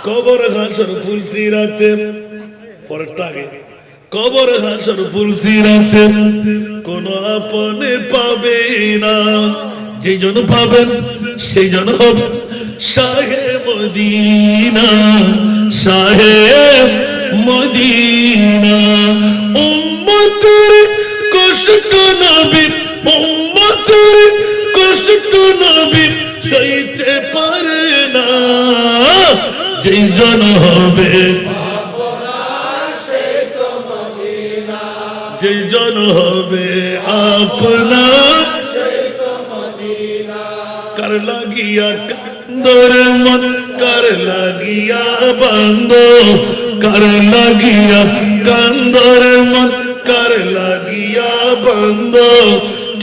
কবর হাসর ফুলসিরাতে পরেরটাকে কবর হাসর ফুলসিরাতে কোন আপনে পাবে না, যে জন পাবেন সেই জন হবে শাহে মদিনা, শাহে মদিনা। উম্মতের কষ্ট নবী, উম্মতের কষ্ট নবী সইতে পারে না, যেই জন হবে যেই জন হবে আপনার, কার লাগিয়া কান্দর মন, কার লাগিয়া বান্দ, কার লাগিয়া কান্দর মন, কার লাগিয়া বান্দ।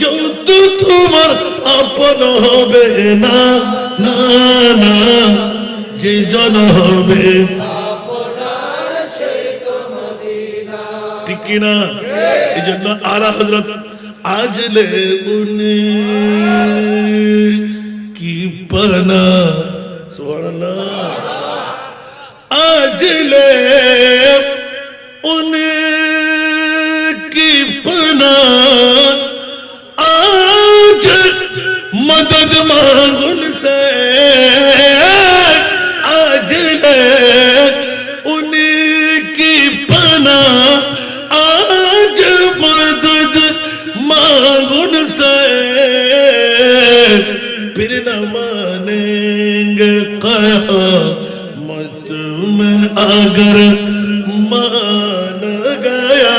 কেউ তো তোমার আপন হবে না, না না, যে জন হবে ঠিক কিনা? এই জন্য আলা হযরত আজলে উনি কি পানা, সুবহানাল্লাহ, আজলে উনি কি পানা, आज मदद मांग उनसे, आज ले उनकी पना, आज मदद मांग उनसे, फिर न मानेंगे क़यामत में अगर मान गया,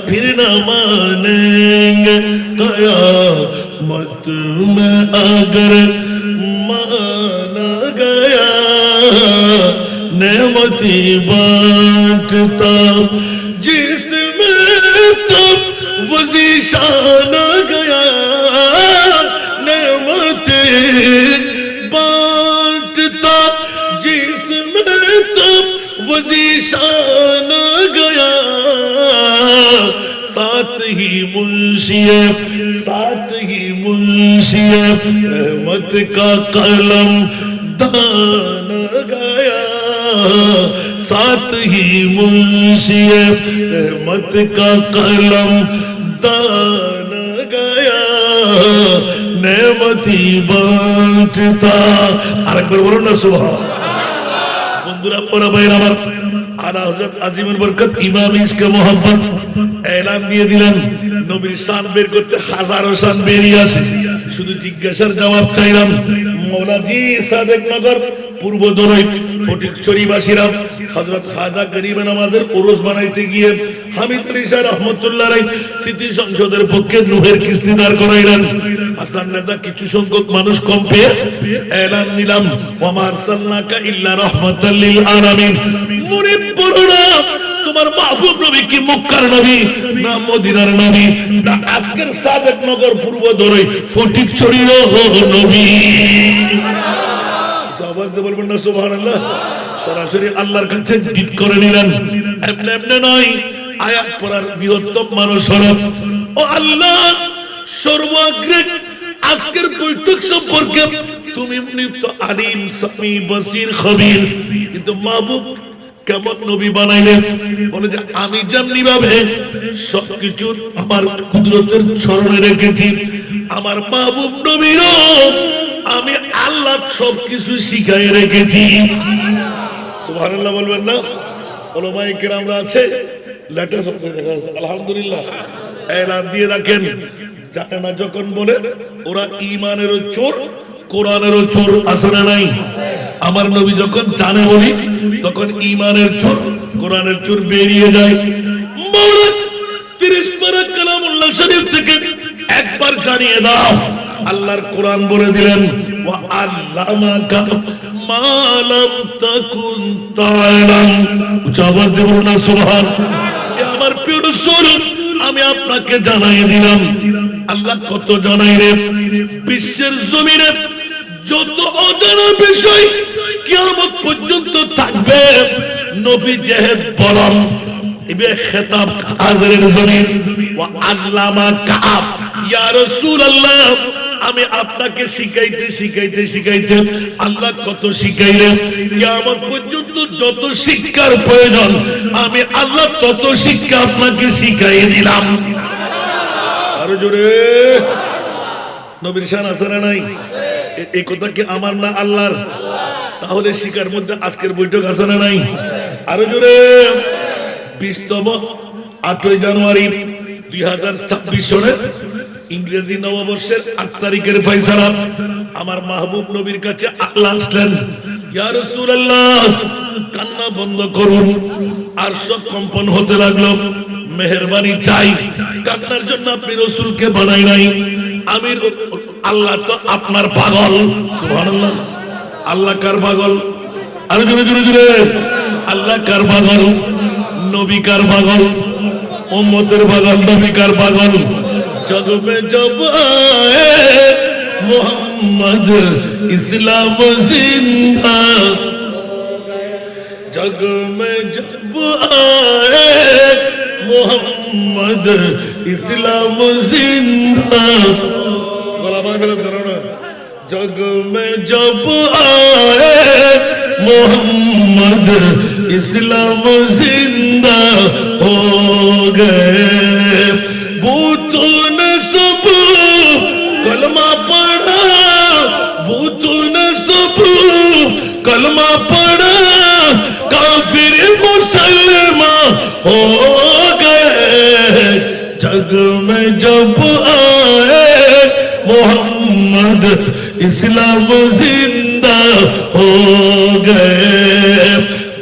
फिर न मानेंगे क़यामत में अगर मान गया। नेमती बांटता जिसमें तो वो ज़ीशान गया, नेमती बांटता जिसमें तो वो ज़ीशान गया। साथ ही मुंशिए, साथ ही मुंशिए रहमत का कलम दान गया, साथ ही मुंशिए रहमत का कलम दान गया। नेमती बांटता, আরেকবার বলুন না সুবহানাল্লাহ। বন্ধুরা ওরা ভাইরা আমার, আলা হযরত আজিমের বরকত ইমাম ইশকে মোহাম্মদ এলান দিয়ে দিলেন, নবীর শান বের করতে হাজারো শান বেরিয়ে আসে। শুধু জিজ্ঞাসার জবাব চাইলাম, মৌলাজি সাদেক নগর পূর্ব দরই ফটিকছড়িবাসীরা হযরত খাজা গরিব নামাজের ওরস বানাইতে গিয়ে হামিদ আলী শাহ রহমাতুল্লাহ আলাইহি স্মৃতি সংসদের পক্ষে নুহের কিস্তি দাঁড় করাইলেন। হাসান নেতা কিছু সংখ্যক মানুষ কম পেয়ে এলান নিলাম, ওয়া মা আরসালনাকা ইল্লা রাহমাতাল লিল আলামিন। মুনিব পড়না, তোমার মাহবুব নবী কি মক্কার নবী না মদিনার নবী না আজকের সাদেক নগর পূর্ব দরই ফটিকছড়ির নবী? আওয়াজ দিয়ে বলবেন না সুবহানাল্লাহ। সরাসরি আল্লাহর কাছে জিদ করে নিলেন, এমনি এমনি নয়, আয়াত পড়ার বৃহত্তম মানুষ হলো ও আল্লাহ। সর্বাগ্রে আজকের বৈঠক সম্পর্কে তুমি মুনিব আলিম সামি বসির খবীর, কিন্তু মাহবুব কেমন নবী বানাইলেন? বলে যে আমি যেমনি ভাবে সবকিছু আমার কুদরতের স্মরণে রেখেছি, আমার মাহবুব নবীরও আমি আল্লাহ সবকিছু শিখাই রেখেছি। সুবহানাল্লাহ বলবেন না? ওলামায়ে কেরামরা আছে, লেটেস্ট হচ্ছে দেখা যাচ্ছে আলহামদুলিল্লাহ। এলান দিয়ে রাখেন, জানে না যখন বলে ওরা ঈমানেরও চোর কোরআনেরও চোর আছে না নাই? আমার নবী যখন জানে বলি তখন ঈমানের চোর কোরআনের চোর বেরিয়ে যায়। মৌলা 30 পারা কালামুল্লাহ শরীফ থেকে একবার জানিয়ে দাও, আল্লাহর কোরআন বলে দিলেন ওয়া আল্লামাকা মা লাম তাকুন তা'লাম। উচ্চ আওয়াজ দিয়ে বলুন না সুবহানাল্লাহ। আমার প্রিয় রাসূল, আমি আপনাকে জানাই দিলাম, আল্লাহ কত জানাই রে, বিশ্বের জমিনে যত অজানা বিষয় কিয়ামত পর্যন্ত থাকবে, নবী জেহেদ বলম ইবে খেতাব হাজরের জমিন ওয়া আল্লামা কাব ইয়া রাসূলুল্লাহ, আমি আপনাকে শিখাইতে শিখাইতে শিখাইতে আল্লাহ কত শিখাইলেন, কিয়ামত পর্যন্ত যত শিক্ষার প্রয়োজন আমি আল্লাহ তত শিক্ষা আপনাকে শিখাই দিলাম। আরো জোরে নবীর শান আছে না নাই? এই কথা কি আমার না আল্লাহর? তাহলে শিকার মধ্যে আজকের বৈঠক আছে না নাই? আরো জোরে 20তম 8ই জানুয়ারি 2026 সনের ইংরেজি নববর্ষের 8 তারিখের ফয়সালা আমার মাহবুব নবীর কাছে আল্লাহ আসলেন, ইয়া রাসূলুল্লাহ কান্না বন্ধ করুন। আর সব কম্পন হতে লাগলো, মেহেরবানি চাই, কান্নার জন্য আপনি রাসূলকে বানাই নাই, আমি আল্লাহ তো আপনার পাগল। সুবহানাল্লাহ। আল্লাহ কার পাগল? আরে জোরে জোরে জোরে, আল্লাহ কার পাগল? নবী কার পাগল? উম্মতের পাগল। নবী কার পাগল? जग में जब आए मोहम्मद इस्लाम जिंदा, जग में जब आए मोहम्मद इस्लाम जिंदा, जग में जब आए मोहम्मद इस्लाम जिंदा हो गए। भूतों ने सब कलमा पढ़ा, भूतों ने सब कलमा पढ़ा, काफिर मुसलमान हो गए। जग में जब आए मोहम्मद इस्लाम जिंदा हो गए।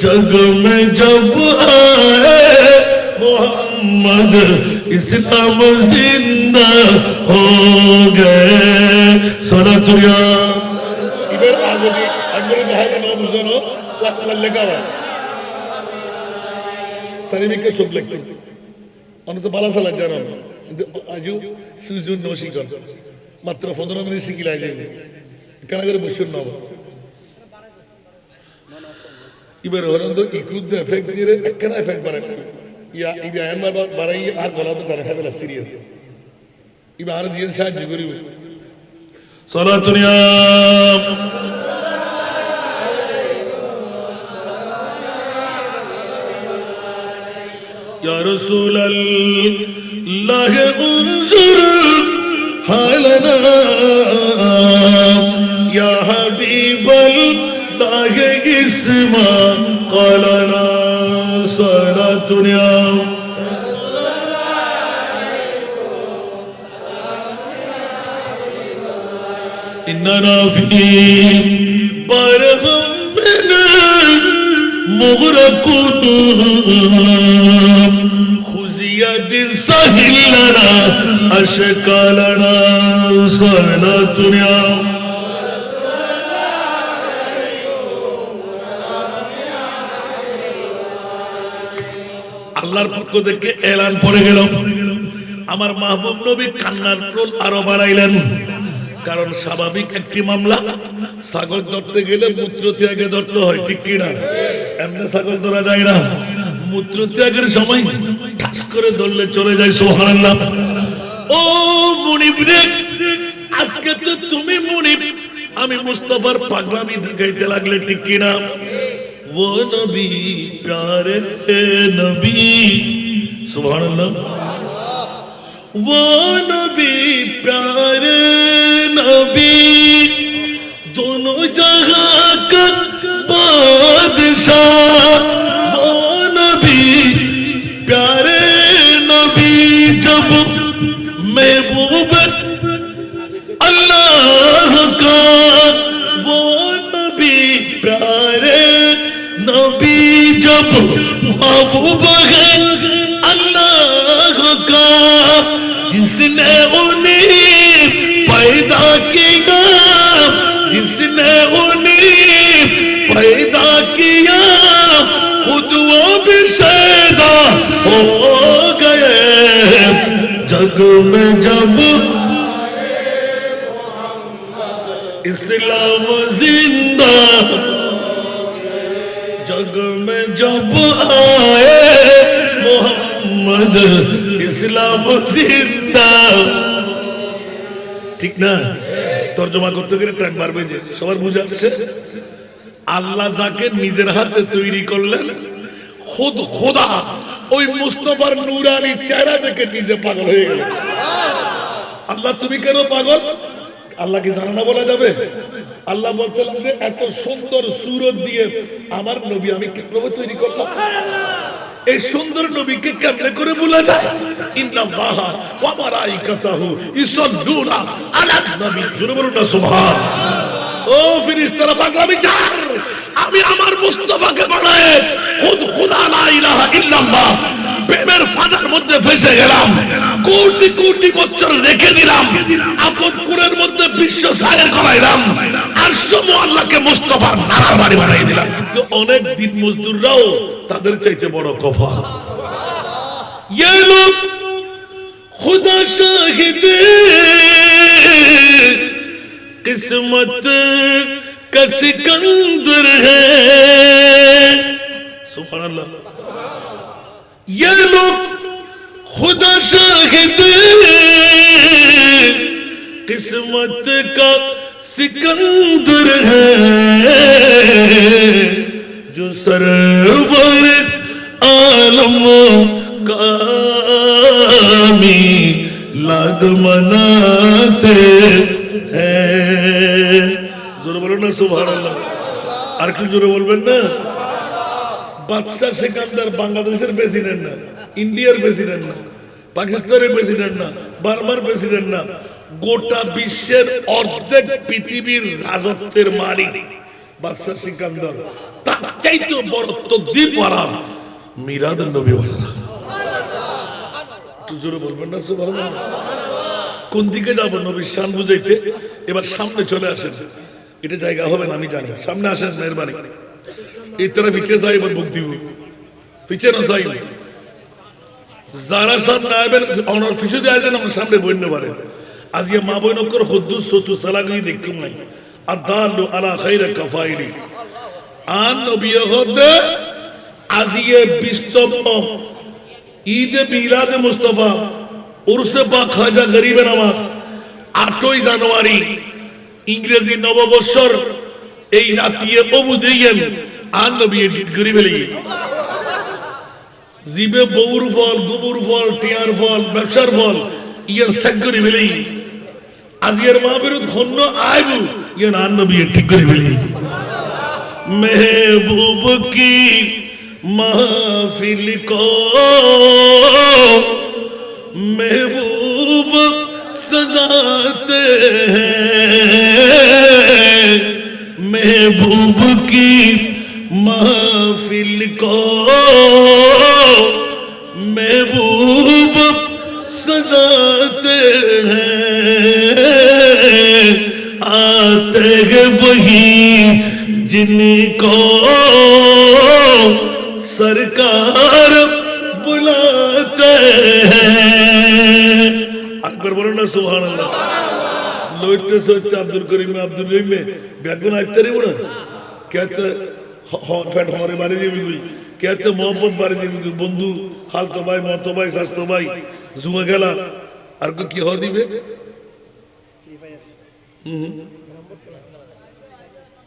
जग में जब आए मोहम्मद इस्लाम जिंदा हो गए। सलातुल्लाह इधर आगे कहा ना मुझे लगा हुआ सारी में के सब लगते অন্য তো বালা সালা জানো কিন্তু আজও সুজন নশিকর মাত্র 15 মিনিট শিখিলাই যায় কেন করে বসুন না এবার হরন তো ইকুদ এফেক্ট দিয়ে কেন এফেক্ট বাড়ে ইয়া ইবা আনবার বাড়াই আর গলা তো তারা হবে সিরিয়াস ইবা আর দিয়ে সাহায্য করিব সালাতুনিয়া या रसूल अल्लाह उन्जुर हालना या हबीब अल्लाह इस्मा क़लना सलातुनिया इन्ना फी बरगम मुग़रक़ुन खुज़ियत साहिल लना अशकालना सलातुनिया আল্লাহর পক্ষ থেকে এলান পড়ে গেল আমার মাহবুব নবী কান্নার রোল আরো বাড়াইলেন কারণ স্বাভাবিক একটি মামলা ছাগল ধরতে গেলে মূত্র ত্যাগে ধরতে হয় ঠিক কি না এমনি ছাগল ধরা যায় না মূত্র ত্যাগের সময় ঠাস করে ধরলে চলে যায় সুবহানাল্লাহ ও মুনিব রে আজকে তো তুমি মুনিব আমি মুস্তাফার পাগলামি দেখাইতে লাগলে ঠিক কি না वो नबी प्यारे नबी सुभान अल्लाह वो नबी प्यारे नबी दोनों जहां का बादशाह वो नबी प्यारे नबी जब महबूब अल्लाह का वो नबी प्यारे नबी जब महबूब है अल्लाह का जिसने उन्हें पैदा किया जिसने उन्हें पैदा किया खुद वो भी शैदा हो गए जग में जब इस्लाम जिंदा जग में जब आए मोहम्मद इस्लाम जिंदा ठीक ना তর্জমা করতে গেলে টাইম পারবে যে সবার বুঝে আসছে আল্লাহ যাকে নিজের হাতে তৈরি করলেন খুদ খোদা ওই মুস্তাফার নূরানি চেহারা দেখে নিজে পাগল হয়ে গেল আল্লাহ তুমি কেন পাগল আল্লাহকে জানা না বলা যাবে আল্লাহ বলতে লাগবে এত সুন্দর সুরত দিয়ে আমার নবী আমি কিভাবে তৈরি করলাম এই সুন্দর নবীকে কেমনে করে বলা যায় ইন্নাল্লাহা ওয়া মালাইকাতাহু ইউসাল্লুনা আলান নবী জোরে বলুন না সুবহান ও ফেরেশতারা পাগলামি চার আমি আমার মুস্তাফাকে বানায় খুদ খোদা লা ইলাহা ইল্লাল্লাহ প্রেমের ফাঁদের মধ্যে ফেসে গেলাম কোটি কোটি বছর রেখে দিলাম আপন কুলের মধ্যে বিশ্ব সায়ের করাইলাম আর সব আল্লাহকে মুস্তাফার নারার বাড়ি বানাই দিলাম কিন্তু অনেক দিন মজদুররাও তাদের চাইতে বড় কফা ये लोग खुदा शाहिद किस्मत का सिकंदर है सुभान अल्लाह ये लोग खुदा शाहिद किस्मत का सिकंदर है जो सरवर आलम का मिलाद मनाते हैं जोर बोलो ना सुभान अल्लाह আর কি জোরে বলবেন না বাদশা সিকান্দার বাংলাদেশের প্রেসিডেন্ট না ইন্ডিয়ার প্রেসিডেন্ট না পাকিস্তানের প্রেসিডেন্ট না বার্মার প্রেসিডেন্ট না গোটা বিশ্বের অর্ধেক পৃথিবীর রাজত্বের মালিক বাদশা সিকান্দার তার চাইতে বড় তকদীর ওয়ালা মিলাদুন নবী ওয়ালা একটু জোরে বলবেন না সুবহানাল্লাহ কোন দিকে যাব নবীর শান বুঝাইতে এবার সামনে চলে আসেন এটা জায়গা হবে না আমি জানি সামনে আসেন মেহেরবানি এই तरह पीछे जाए पर बुक দিব पीछे না যাই যারা সামনে আইবেন অনর পিছে দিয়ে আসেন আমরা সামনে বইতে পারে আজ এই মা বইন কর খুদ্দুস সতু সালাগি দেখুম নাই আদালু আলা খাইর কাফাইরি আন নবী হদ আজ এই 20তম ঈদ মিলাদ মুস্তাফা উরসে পাক খাজা গরিব নওয়াজ 8ই জানুয়ারি ইংরেজি নববর্ষর এই রাতিয়ে অবুদিয়েন আর নবী এডিট করে ফেলি জিবে বউর ফল গোবর ফল টিয়ার ফল ব্যবসার ফল ইয়ার সেট করে ফেলি আজকের মাহফিল ধন্য আইবু ইয়ার আর নবী ঠিক করে ফেলি महबूब की महफिल को महबूब सजाते हैं महबूब की महफिल को महबूब सजाते हैं आते हैं वही जिनको सरकार बुलाते हैं अकबर बोलो ना सुभान अल्लाह लोटे सोचते अब्दुल करीम में अब्दुल रहीम में बैगुन आते रही बोला कहते फैट हमारे बारे में भी कहते मोहब्बत बारे में भी बंधु हाल तो भाई मौत तो भाई सास तो भाई जुआ गला और को की हो दिबे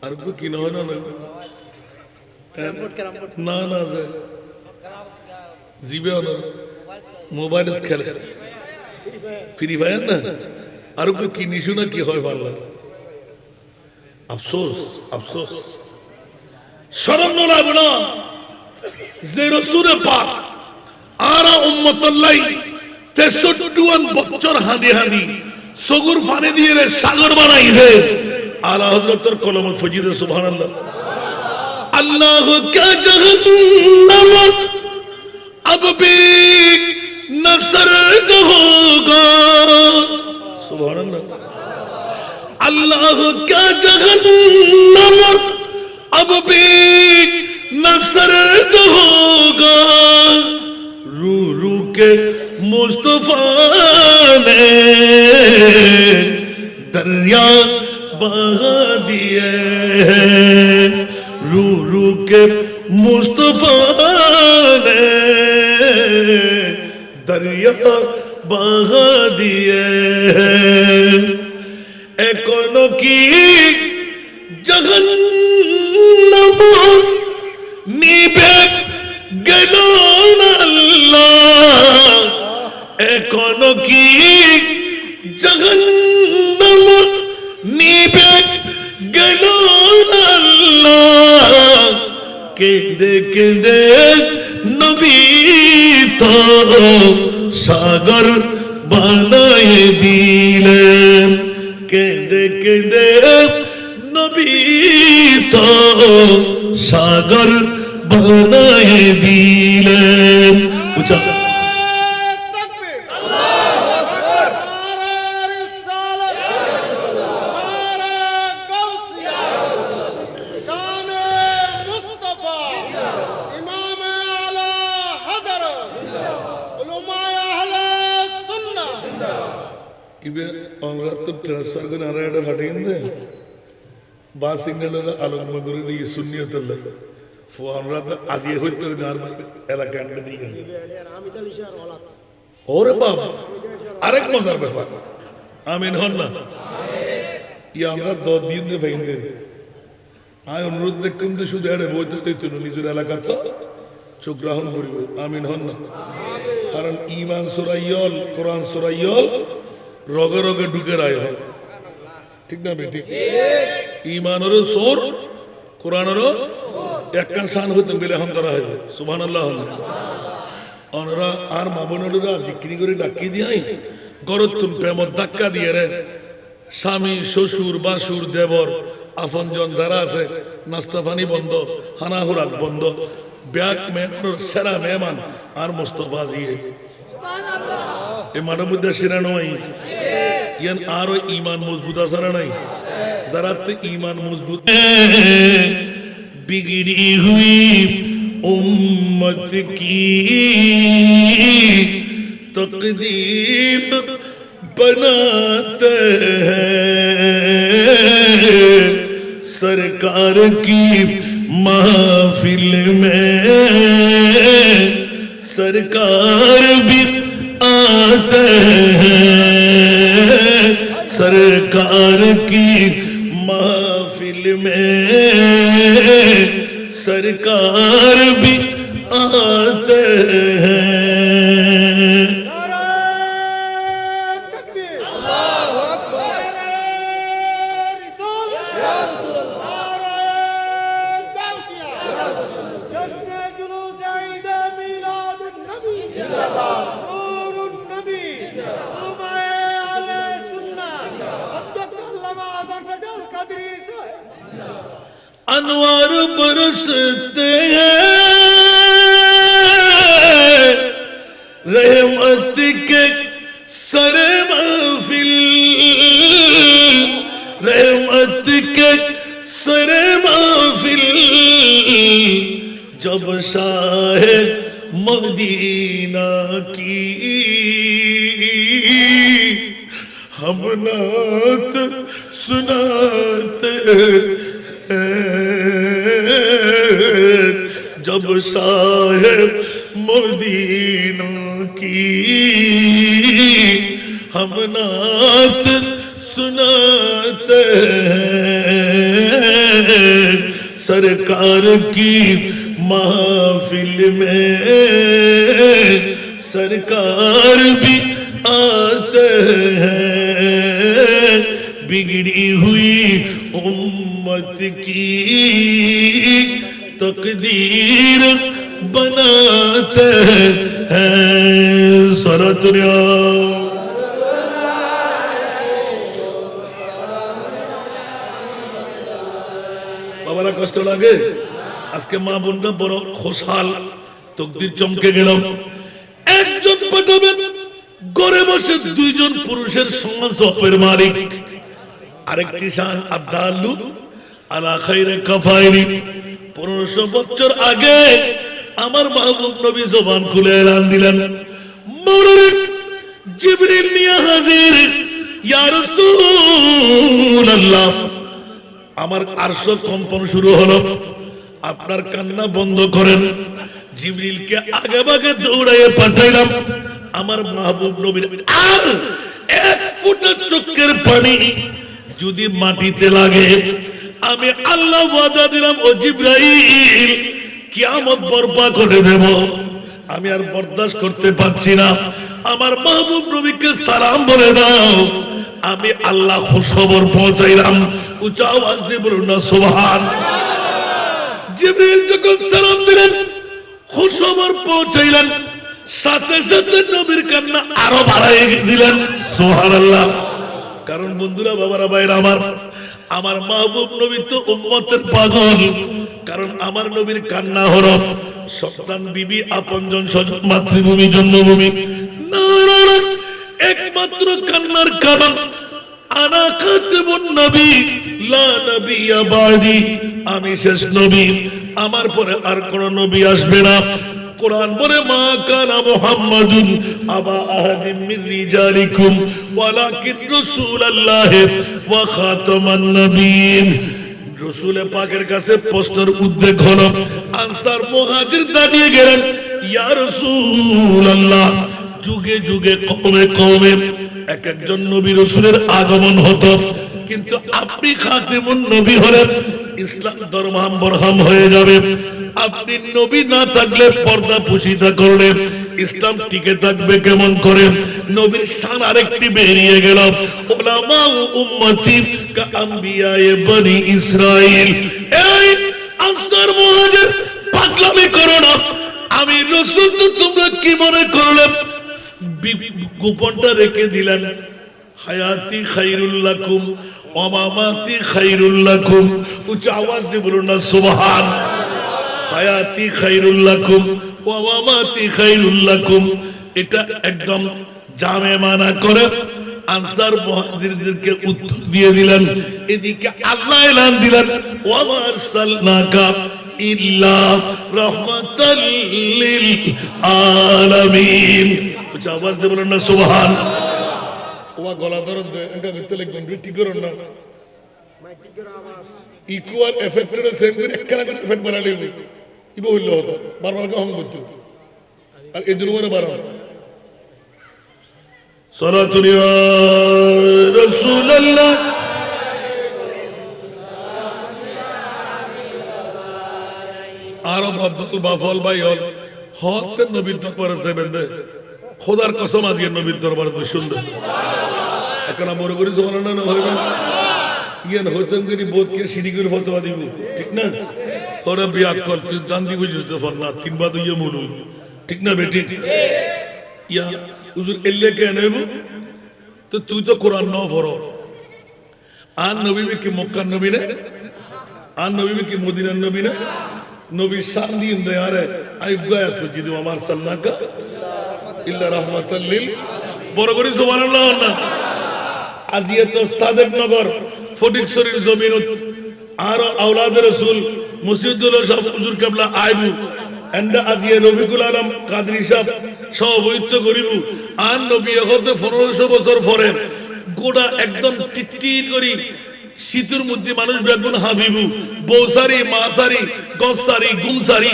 আর কো কি না হয় না না না যায় জিবে না মোবাইল খেলে ফ্রি ফায়ার না আর কো কি নিশু না কি হয় ভালো আফসোস আফসোস শরম লাগে না যে রাসূল পাক আরা উম্মতুল্লাহ 63 বছর হাদি হাদি সগুর পানি দিয়ে সাগর বানাই দে आला हज़रत कलम फजीद सुभान अल्लाह अल्लाह क्या जहन्नम अब भी न सर्द होगा सुभान अल्लाह अल्लाह क्या जहन्नम अब भी न सर्द होगा रू रू के मुस्तफा ने दरिया बहा दिए रू रू के मुस्तफा ने दरिया बहा दिए এখনো কি জাহান্নাম নিভে গেল না আল্লাহ, এখনো কি জাহান্নাম নিভে গেল না আল্লাহ, কেঁদে কেঁদে নবী তো সাগর বানায়ে দিলেন, কেঁদে কেঁদে নবী তো সাগর বানায়ে দিলেন। উচ্চা ট্রান্সফার করে আরো একটা ফাটিয়ে দে বা সিগন্যালের আলোকমা করে দিয়ে শূন্যতল আমরা তো আজিয়ে হইতে আর এলাকা দিয়ে ওরে বাবা আরেক মজার ব্যাপার আমিন হন না ইয়া আমরা 10 দিন ভেঙে আয় অনুরোধ দেখুন তো শুধু এড়ে বইতে দিতুন নিজের এলাকা তো চোখ গ্রহণ করিব আমিন হন না কারণ ঈমান সূরা কোরআন সূরা রগে রগে ঢুকে রায় হয় ঠিক না বেটি ঈমানেরও সোর কোরআনেরও একখান শান হইতে গেলে এখন তারা হয় সুবহানাল্লাহ অনরা আর মা বোনেরা জিকির করে ডাকি দিয়াই গরতুন প্রেমত ধাক্কা দিয়ে রে স্বামী শ্বশুর বাসুর দেবর আপনজন যারা আছে নাস্তা পানি বন্ধ হানাহুরাক বন্ধ ব্যাগ মেহমানের সেরা মেহমান আর মোস্তফা জিয়ে এই মাঠের মধ্যে সেরা নয় ইয়ান আরো ঈমান মজবুত আছে না নাই যারা ঈমান মজবুত बिगड़ी हुई उम्मत की तकदीर बनाते हैं सरकार की महफिल में सरकार भी आते हैं सरकार की महफिल में सरकार भी आते हैं। अल्लाहु अकबर या रसूल जश्न जुलूस ईद मिलाद नबी जिंदाबाद नूरुन नबी उलमाए अहले सुन्नत अब्दुल अल्लामा आज़म रजल कदरी से अनवार बरसते हैं रहमत के सरे महफिल रहमत के सरे महफिल जब शाहे मदीना की हम नात सुनाते जब साहिब मदीना की हम नात सुनाते हैं सरकार की महफिल में सरकार भी आते हैं बिगड़ी हुई उम्मत की तकदीर बनाते हैं सरतुनिया বাবারা কষ্ট লাগে আজকে মা বোনরা বড় খুশহাল তকদির চমকে গেল একজন পাঠাবেন ঘরে বসে দুইজন পুরুষের সমাজের মালিক আরেকটি শান আব্দালু আলা খাইরে কাফাইরি 1500 বছর আগে আমার মাহবুব নবী জবান খুলে এলান দিলেন মৌলানা জিবরিল নিয়ে হাজির ইয়া রাসূলুল্লাহ আমার আরশ কম্পন শুরু হলো আপনার কান্না বন্ধ করেন জিবরিলকে আগে ভাগে দৌড়াইয়ে পাঠাইলাম আমার মাহবুব নবীর আর এক ফোঁটা চোখের পানি যদি মাটিতে লাগে আমি আল্লাহ ওয়াদা দিলাম ও জিবরাইল কিয়ামত বরপা করে দেব। আমি আর বরদাস্ত করতে পারছি না, আমার মাহবুব নবীকে সালাম বলে দাও। আমি আল্লাহ খুশখবর পৌঁছাইলাম। উচ্চ আওয়াজ দিয়ে বলুন না সুবহান। জিবরাইল যখন সালাম দিলেন, খুশখবর পৌঁছাইলেন, সাথে সাথে নবীর কান্না আরো বাড়াই দিলেন সুবহানাল্লাহ। কারণ বন্ধুরা, বাবারা, ভাইরা আমার মাহবুব নবী তো উম্মতের পাগল। কারণ আমার নবীর কান্না হলো সন্তান, বিবি, আপনজন, স্বজন, মাতৃভূমি, জন্মভূমি না, একমাত্র কান্নার কারণ আনা খাতিমুন নবী লা নবিয়্যা বাদি, আমি শেষ নবী, আমার পরে আর কোন নবী আসবে না। কোরআন বলে মা কানা মুহাম্মাদুন আবা আহাদিম মিন রিজালিকুম ওয়ালাকিন রাসূলুল্লাহি ওয়া খাতামান নবিয়্যিন। রাসূল পাকের কাছে প্রশ্নের উদ্বেগ হলো, আনসার মুহাজির দাঁড়িয়ে গেলেন, ইয়া রাসূলুল্লাহ, যুগে যুগে কওমে কওমে এক একজন নবী রাসূলের আগমন হতো, কিন্তু আপনি খাতিমুন নবী হলেন, ইসলাম ধর্মাম বরহাম হয়ে যাবে। আপনি নবী না থাকলে, পর্দা পুশিতা করলে ইসলাম টিকে থাকবে কেমন করে? নবীর শান আরেকটি বেরিয়ে গেল, উলামা উম্মতি কা আম্বিয়ায়ে বনি ইসরাইল। এই আনসার মুহাজির, পাগলামি করো না। আমি রাসূল তো তোমরা কি মনে করলে গোপনটা রেখে দিলেন। হায়াতি খায়রুল লাকুম ওয়া মামাতি খায়রুল লাকুম। উচ্চ আওয়াজ দিয়ে বলুন না সুবহান। হায়াতি খায়রুল লাকুম ওয়া মামাতি খায়রুল লাকুম, এটা একদম জামে মানা করে আনসার মুহাজিরদেরকে উত্তর দিয়ে দিলেন। এদিকে আল্লাহ এলান দিলেন, ওয়া মা আরসালনাকা ইল্লা রাহমাতাল লিল আলামিন। উচ্চ আওয়াজ দিয়ে বলুন না সুবহান। ওয়া গলা দরদ এন্ড ভিতরে লিখবেন, ঠিক করুন না, ইকুয়াল এফেক্টেড সেম করে একখানা করে এফেক্ট বানালে ইবো হইল হতো, বারবার কম করতো। আর এই দুর্বরে বারবার সালাতু ইয়া রাসূলুল্লাহ। আরব আব্দুল বাফল ভাই হল হতে নবীর দরবারে যাবেন রে, খোদার কসম আজকে নবীর দরবারে বসে শুনবেন। এখন বড় করে সুবহানাল্লাহ না হইবে ইয়ান হইতেন করি বোধকে সিঁড়ি করে ফতোয়া দিব, ঠিক না? ওরা বিয়াত কর, তুই দান দিব বুঝতে পার না, তিনবার তো ইয়ে মরু, ঠিক না বেটি? ইয়া হুজুর এল্লে কে নেব, তো তুই তো কোরআন ন পড়ো। আর নবী কি মক্কার নবী না? আর নবী কি মদিনার নবী না? নবী শান দিন দে আরে আইগায়াত ফজিদু আমার সাল্লাকা ইল্লা রাহমাতাল লিল। বড় করে সুবহানাল্লাহ না। আজিয়ে তো সাদেক নগর ফটিকছড়ির জমিন আর আওলাদ রাসূল মুসিদুল শাহ হুজুর কেবলা আইবু এন্ডা আজিয়ে রফিকুল আলম কাদরি সাহেব সভাপতিত্ব করিব। আর নবী হতে 1500 বছর পরে গোটা একদম টিটটিট করি শীতের মধ্যে মানুষ বেগুন হাবিবু বৌসারি মাসারি গসারি গুমসারি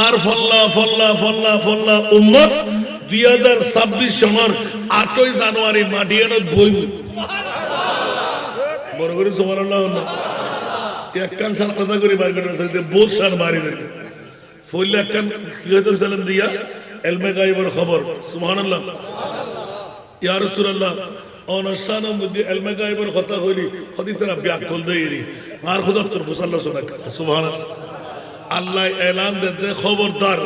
আর ফল্লা ফল্লা ফল্লা ফল্লা উম্মত 2026 সনের 8ই জানুয়ারি মাটিয়ানত বইব। বড় করে সুবহানাল্লাহ না। এক কান সান কথা করে বার করে সাথে বহুত সান বাড়ি যাবে ফইলে এক কান কি হইতাম সালাম দিয়া ইলমে গায়বের খবর। সুবহানাল্লাহ ইয়া রাসূলুল্লাহ অনশানের মধ্যে ইলমে গায়বের কথা কইলি খদি তারা ব্যাকল দেইরি আর খোদা তোর মুসাল্লাহ সুবহান। সুবহানাল্লাহ আল্লাহ এলান দে খবরদার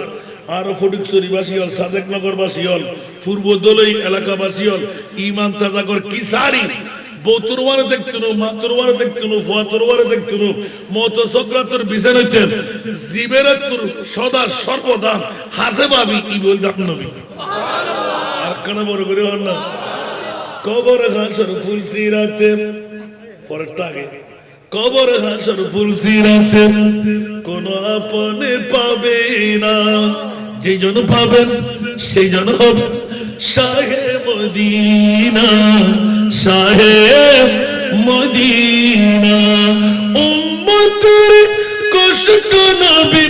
আর ফটিকছড়ি বাসী হল, সাদেক নগর বাসী হল, পূর্ব দলই এলাকাবাসী হল, ইমান তাজা কর কিসারি বৌতরওয়ারে দেখতুনো মাতরওয়ারে দেখতুনো ফুয়াতরওয়ারে দেখতুনো মত সক্রাতর বিছান হইতেন জীবের তোর সদা সর্বদা হাসে ভাবি কি বল দেখ নবী আর কেন বড় করে হন না কবর ঘাসর ফুল সিরাতে ফরটাগে কবর ঘাসর ফুল সিরাতে কোন আপনে পাবে না, যেই জন পাবেন সেই জন হবে শাহে মদিনা শাহে মদিনা। উম্মতের কষ্ট নবী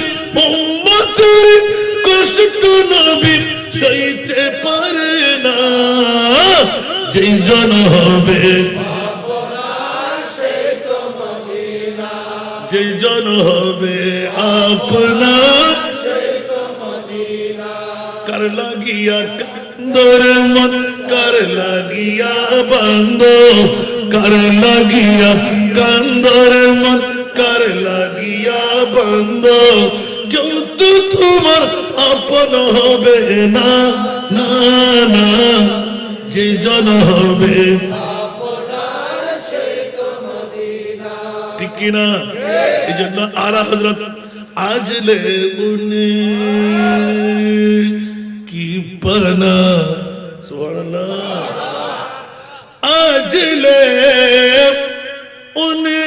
উম্মতের কষ্ট নবী সইতে পারে না, যেই জন হবে জন হবে আপনার কার লাগিয়া কান্দর মন কার লাগিয়া বন্ধ কার লাগিয়া কান্দর মন কার লাগিয়া বন্ধ কেউ তো তোমার আপন হবে না না না যে জন হবে ঠিক কিনা এই জন্য আলা হযরত আজলে উনি কি পানা সুবহানাল্লাহ আজলে উনি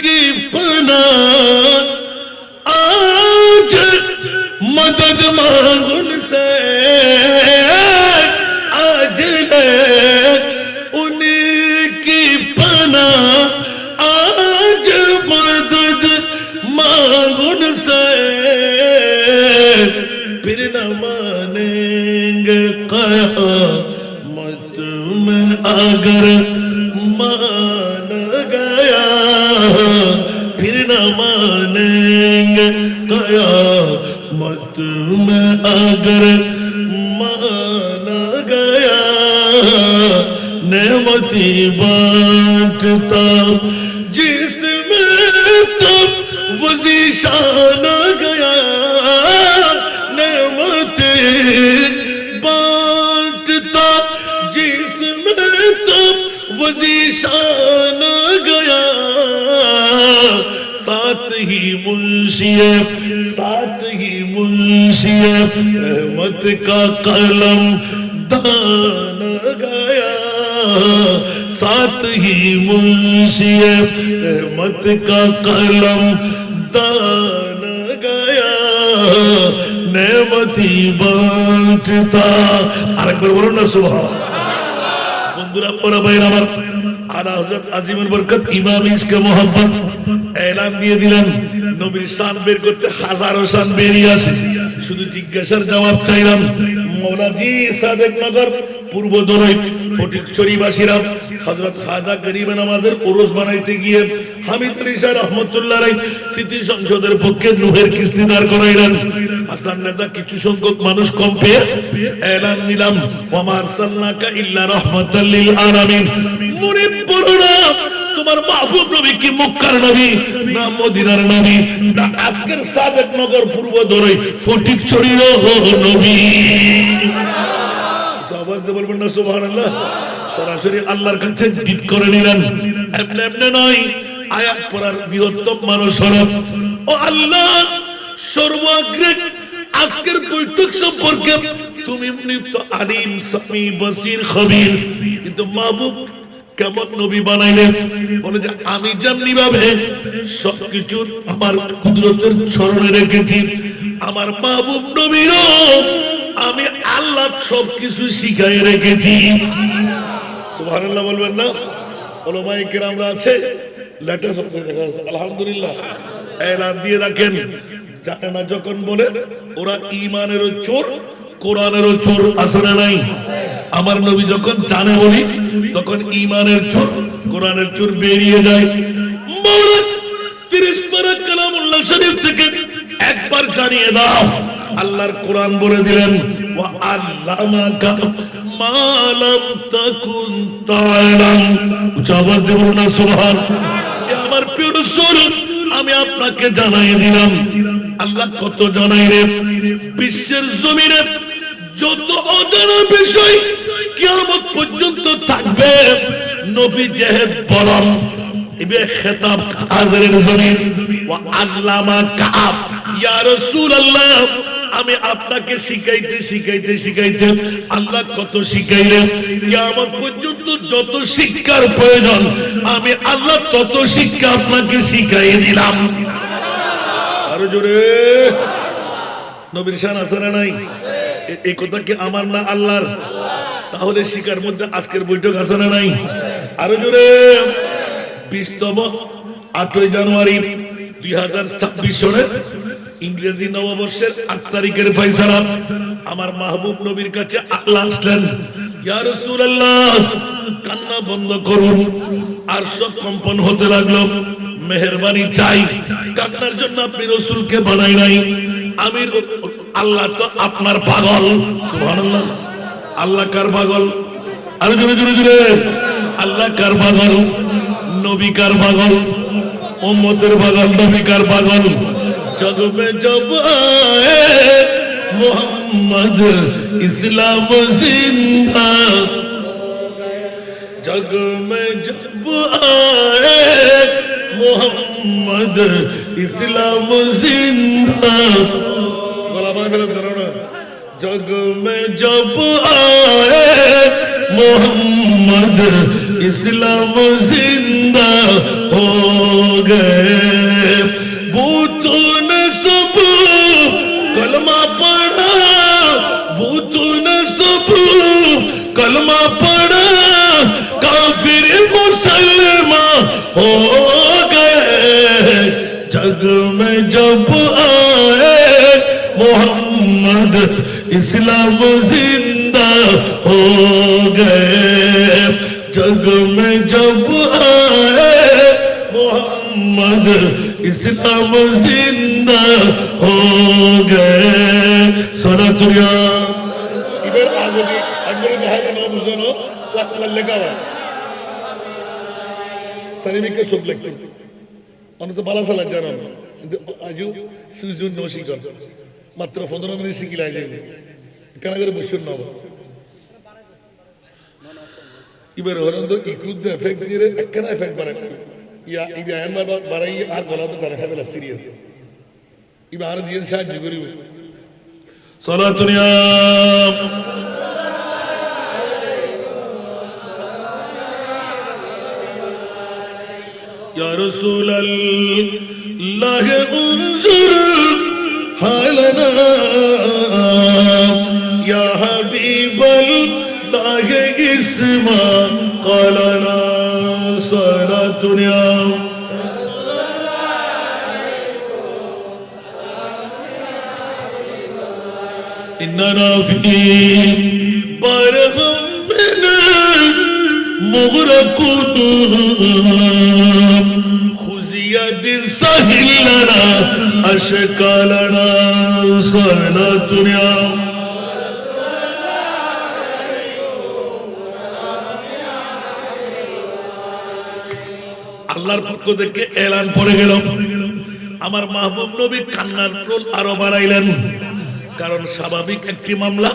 কি পানা आज मदद मांगुन से आज ले उनकी पना आज मदद मांगुन से फिर न मानेंगे क़यामत में अगर मान गया फिर न मानेंगे क़यामत में अगर मान गया नेमती बांटता जिसमें तब वज़ीशान गया नेमती बांटता जिसमें तब वज़ीशान गया साथ ही मुंशी रहमत का कलम दान गया साथ ही मुंशी रहमत का कलम दान गया नेमती बांटता আরেকবার বলুন না সুবহানাল্লাহ বন্ধুরা ওরা ভাইরা আমার আলা হযরত আজিমুল বরকত ইমাম ইশকে মোহাম্মদ এলান দিয়ে দিলেন নবীর শান বের করতে হাজারো শান বেরিয়ে আসে শুধু জিজ্ঞাসার জবাব চাইলাম মৌলাজি সাদেক নগর পূর্ব দরই ফটিকছড়িবাসীরা হযরত খাজা গরিবে নামাজের ওরস বানাইতে গিয়ে হামিদ আলী শাহ রহমাতুল্লাহ আলাইহি স্মৃতি সংসদের পক্ষে নুহের কিস্তি দাঁড় করাইলেন হাসান নেতা কিছু সংখ্যক মানুষ কম পেয়ে এলান নিলাম ওয়া আরসালনাকা ইল্লা রাহমাতাল লিল আলামিন মুনিব বলুনা তোমার মাহবুব নবী কি মক্কার নবী না মদিনার নবী না আজকের সাদেক নগর পূর্ব দরই ফটিকছড়ির নবী আওয়াজ দিয়ে বলবেন না সুবহানাল্লাহ সরাসরি আল্লাহর কাছে জিদ করে নিলেন এমনি এমনি নয় আয়াত পড়ার বৃহত্তম মানুষ হলো ও আল্লাহ সর্বাগ্রে আজকের বৈঠক সম্পর্কে তুমি তো আলিম সামি বসির খবীর কিন্তু মাহবুব কেমন নবী বানাইলেন বলে যে আমি যেমনি ভাবে সবকিছু আমার কুদরতের চরণে রেখেছি আমার মাহবুব নবীরও আমি আল্লাহ সবকিছু শিখাই রেখেছি সুবহানাল্লাহ বলবেন না ওলামায়ে কেরামরা আছে লেটেস্ট হচ্ছে দেখা যাচ্ছে আলহামদুলিল্লাহ এলান দিয়ে রাখেন জানে না যখন বলে ওরা ঈমানেরও চোর কোরআনেরও চোর আছে না নাই আমার নবী যখন জানে বলি তখন ঈমানের চোর কোরআনের চোর বেরিয়ে যায় মাওলা 30 পারা কালামুল্লাহ শরীফ থেকে একবার জানিয়ে দাও আল্লাহর কোরআন বলে দিলেন ওয়া আল্লামাকা মা লাম তাকুন তা'লাম আওয়াজ দিয়ে বলুন না সুবহানাল্লাহ আমার প্রিয় রাসূল আমি আপনাকে জানাই দিলাম আল্লাহ কত জানাই রে বিশ্বের জমিনে যত অজানা বিষয় কিয়ামত পর্যন্ত থাকবে নবী জেহেদ বলম ইবে খেতাব হাজরের জমিন ওয়া আল্লামা কাব ইয়া রাসূলুল্লাহ আমি আপনাকে শিখাইতে শিখাইতে শিখাইতে আল্লাহ কত শিখাইলেন কিয়ামত পর্যন্ত যত শিক্ষার প্রয়োজন আমি আল্লাহ তত শিক্ষা আপনাকে শিখাই দিলাম আরো জোরে নবীর শান আছে না নাই এই কথা কি আমার না আল্লাহর তাহলে শিকার মধ্যে আজকের বৈঠক আছে না নাই আরো জোরে 20তম 8 জানুয়ারি 2026 সনের ইংরেজি নববর্ষের 8 তারিখের ফয়সালা আমার মাহবুব নবীর কাছে আল্লাহ আসলেন ইয়া রাসূলুল্লাহ কান্না বন্ধ করুন আর সব কম্পন হতে লাগলো মেহেরবানি চাই, কান্নার জন্য আপনি রাসূলকে বানাই নাই। আমি আল্লাহ তো আপনার পাগল। সুবহানাল্লাহ। আল্লাহ কার পাগল? আরে জোরে জোরে জোরে। আল্লাহ কার পাগল? নবী কার পাগল? উম্মতের পাগল। নবী কার পাগল? जग में जब आए मोहम्मद इस्लाम जिंदा, जग में जब आए मोहम्मद इस्लाम जिंदा, जग में जब आए मोहम्मद इस्लाम जिंदा हो गए। भूतों ने सब कलमा पढ़ा, भूतों ने सब कलमा पढ़ा, काफिर मुसलमान हो गए। जग में जब आए मोहम्मद इस्लाम जिंदा हो गए। जग में जब आए मोहम्मद इस्लाम जिंदा हो गए। सनातुरिया इधर आगे भी अगले दहाई में मुझे लगा हुआ सनी के सब लगते অনেক তো বালা সালা জানা কিন্তু আজও সুজন নসি কর মাত্র 15 মিনিট শিখি লাগে কেন করে বসুন না এবার হরন তো ইকুদ এফেক্ট দিয়ে কেন এফেক্ট বাড়ে ইয়া ইবা আইন বাড়াই আর গলা তো তার হেবেলা সিরিয়াস ইবা আর দিয়ে সাহায্য করি সালাতুনিয়া या रसूल अल्लाह उन्जुर हालना या हबीब अल्लाह इस्मा क़लना सलातुनिया इन्ना फी बरगम मुग़रक़ुन खुज़ियत सहिलना अशकालना सलातुनिया আল্লাহর পক্ষ থেকে এলান পড়ে গেল আমার মাহবুব নবী কান্নার রোল আরো বাড়াইলেন কারণ স্বাভাবিক একটি মামলা